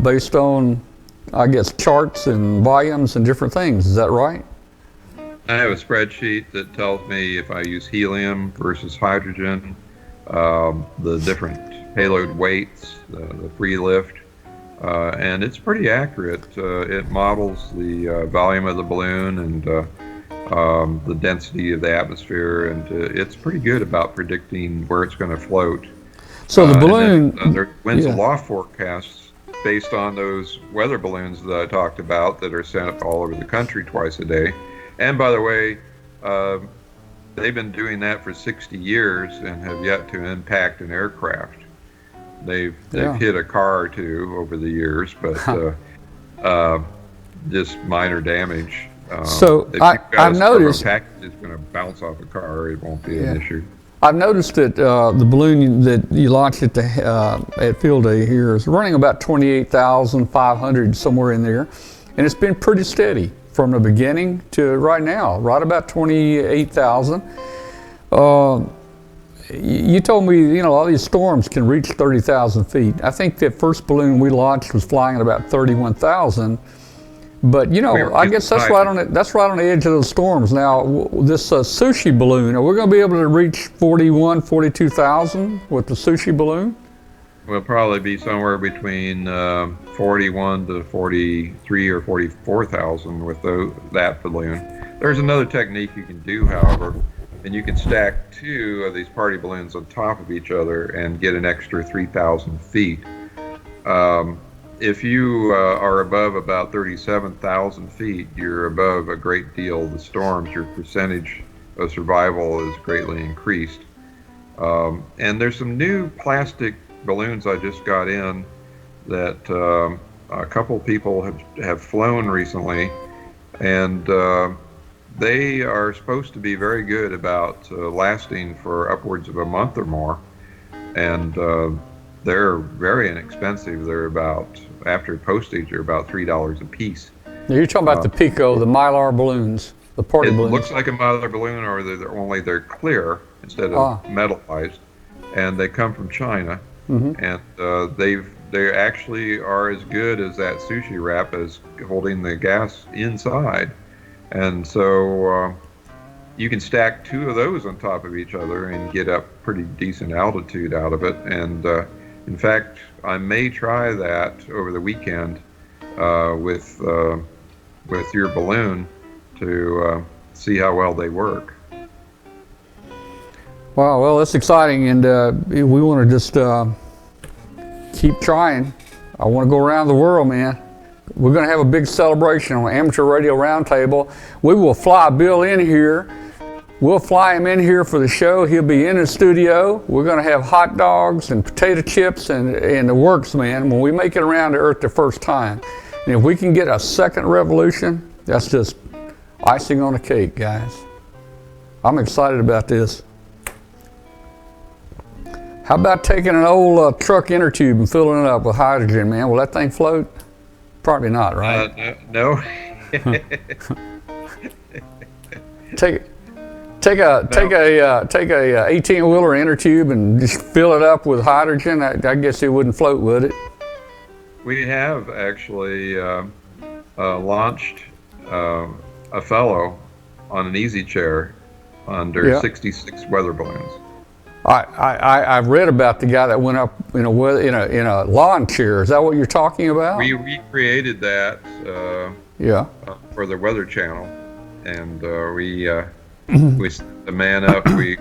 based on, I guess, charts and volumes and different things. Is that right? I have a spreadsheet that tells me if I use helium versus hydrogen, the different payload weights, the free lift, and it's pretty accurate. It models the volume of the balloon and the density of the atmosphere, and it's pretty good about predicting where it's going to float. So the balloon... And there are winds aloft forecasts based on those weather balloons that I talked about that are sent up all over the country twice a day. And by the way, they've been doing that for 60 years and have yet to impact an aircraft. They've hit a car or two over the years, but just minor damage. So I've noticed if a package is going to bounce off a car, it won't be an issue. I've noticed that the balloon that you launched at Field Day here is running about 28,500, somewhere in there, and it's been pretty steady from the beginning to right now, right about 28,000. You told me, all these storms can reach 30,000 feet. I think that first balloon we launched was flying at about 31,000. But I guess that's right on the edge of the storms. Now, this sushi balloon, are we going to be able to reach 42,000 with the sushi balloon? We'll probably be somewhere between 41 to 43 or 44,000 with that balloon. There's another technique you can do, however, and you can stack 2 of these party balloons on top of each other and get an extra 3,000 feet. if you are above about 37,000 feet, you're above a great deal of the storms. Your percentage of survival is greatly increased. And there's some new plastic balloons I just got in that a couple people have flown recently, and they are supposed to be very good about lasting for upwards of a month or more. And they're very inexpensive. They're about, after postage, they're about $3 a piece. Now you're talking about the Pico, the Mylar balloons, the party balloons. It looks like a Mylar balloon, or they're clear instead of metallized, and they come from China. And they actually are as good as that sushi wrap as holding the gas inside. And so you can stack 2 of those on top of each other and get up pretty decent altitude out of it. And in fact, I may try that over the weekend with your balloon to see how well they work. Wow, well, that's exciting, and we want to just keep trying. I want to go around the world, man. We're going to have a big celebration on Amateur Radio Roundtable. We will fly Bill in here. We'll fly him in here for the show. He'll be in the studio. We're going to have hot dogs and potato chips and the works, man, when we make it around to Earth the first time. And if we can get a second revolution, that's just icing on the cake, guys. I'm excited about this. How about taking an old truck inner tube and filling it up with hydrogen, man? Will that thing float? Probably not, right? No. Take a 18-wheeler inner tube and just fill it up with hydrogen. I guess it wouldn't float, would it? We have actually launched a fellow on an easy chair under 66 weather balloons. I've read about the guy that went up in a lawn chair. Is that what you're talking about? We recreated that for the Weather Channel, and we set the man up. We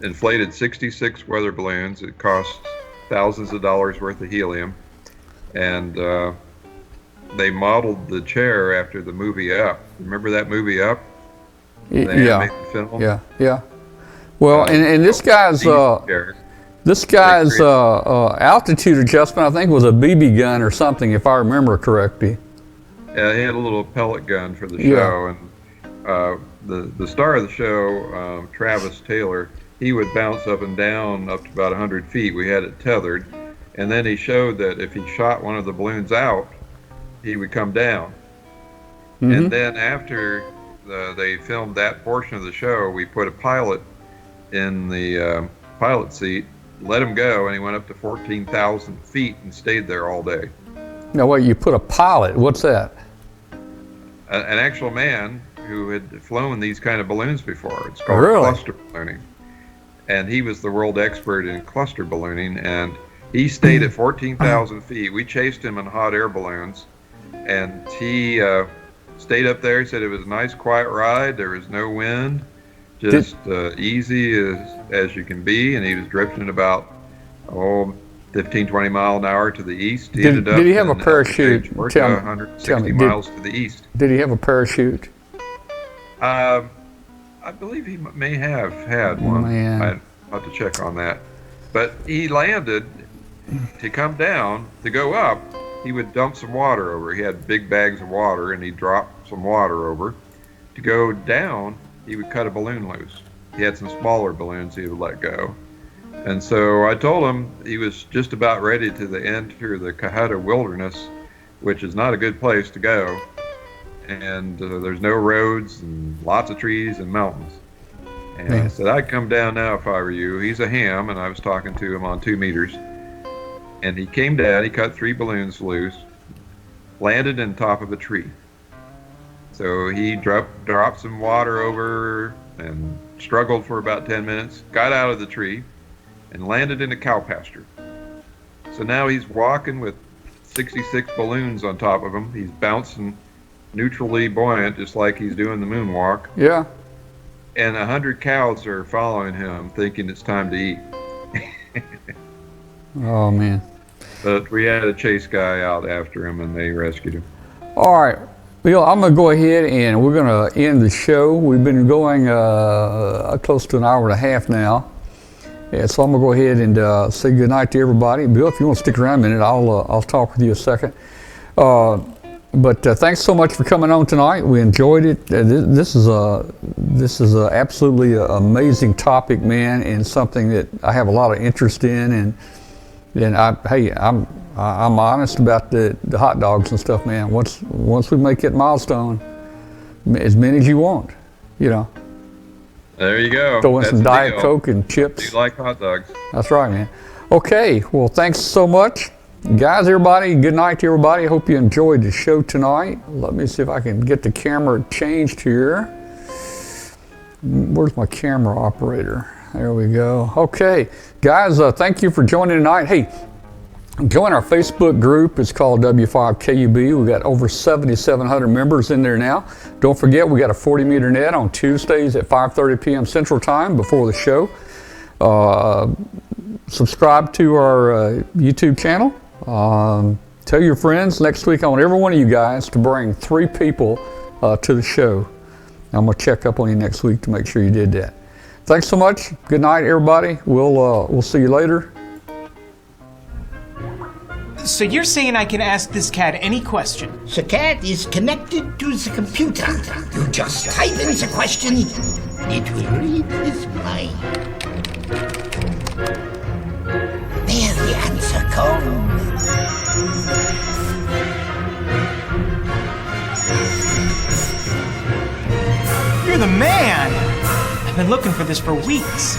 inflated 66 weather balloons. It cost thousands of dollars worth of helium, and they modeled the chair after the movie Up. Remember that movie Up? The animated film? Yeah. Well, and this guy's altitude adjustment, I think, was a BB gun or something, if I remember correctly. Yeah, he had a little pellet gun for the show, and the star of the show, Travis Taylor, he would bounce up and down up to about 100 feet. We had it tethered, and then he showed that if he shot one of the balloons out, he would come down. And then after they filmed that portion of the show, we put a pilot in the pilot seat, let him go, and he went up to 14,000 feet and stayed there all day. Now, wait, you put a pilot? What's that? An actual man who had flown these kind of balloons before. It's called cluster ballooning. And he was the world expert in cluster ballooning, and he stayed at 14,000 feet. We chased him in hot air balloons, and he stayed up there. He said it was a nice, quiet ride. There was no wind. Just easy as you can be, and he was drifting about 15, 20 mile an hour to the east. Did he have a parachute? 160 miles to the east. Did he have a parachute? I believe he may have had one. I'd have to check on that. But he landed to come down. To go up, he would dump some water over. He had big bags of water, and he'd drop some water over. To go down, he would cut a balloon loose. He had some smaller balloons he would let go. And so I told him he was just about ready to enter the Caheta Wilderness, which is not a good place to go. And there's no roads and lots of trees and mountains. And I said, I'd come down now if I were you. He's a ham, and I was talking to him on 2 meters. And he came down, he cut 3 balloons loose, landed on top of a tree. So he dropped some water over and struggled for about 10 minutes, got out of the tree, and landed in a cow pasture. So now he's walking with 66 balloons on top of him. He's bouncing neutrally buoyant, just like he's doing the moonwalk. Yeah. And 100 cows are following him, thinking it's time to eat. Oh, man. But we had a chase guy out after him, and they rescued him. All right, Bill, I'm going to go ahead and we're going to end the show. We've been going close to an hour and a half now. Yeah, so I'm going to go ahead and say goodnight to everybody. Bill, if you want to stick around a minute, I'll talk with you a second. But thanks so much for coming on tonight. We enjoyed it. This is a absolutely amazing topic, man, and something that I have a lot of interest in. And I'm honest about the hot dogs and stuff, man. Once we make that milestone, as many as you want, you know. There you go. Throw in some the Diet deal. Coke and chips. Do you like hot dogs? That's right, man. Okay, well, thanks so much. Guys, everybody, good night to everybody. I hope you enjoyed the show tonight. Let me see if I can get the camera changed here. Where's my camera operator? There we go. Okay, guys, thank you for joining tonight. Hey, join our Facebook group. It's called W5KUB. We've got over 7,700 members in there now. Don't forget, we got a 40-meter net on Tuesdays at 5:30 p.m. Central Time before the show. Subscribe to our YouTube channel. Tell your friends. Next week, I want every one of you guys to bring 3 people to the show. I'm going to check up on you next week to make sure you did that. Thanks so much. Good night, everybody. We'll see you later. So you're saying I can ask this cat any question? The cat is connected to the computer. You just type in the question, it will read his mind. There the answer comes. You're the man! I've been looking for this for weeks.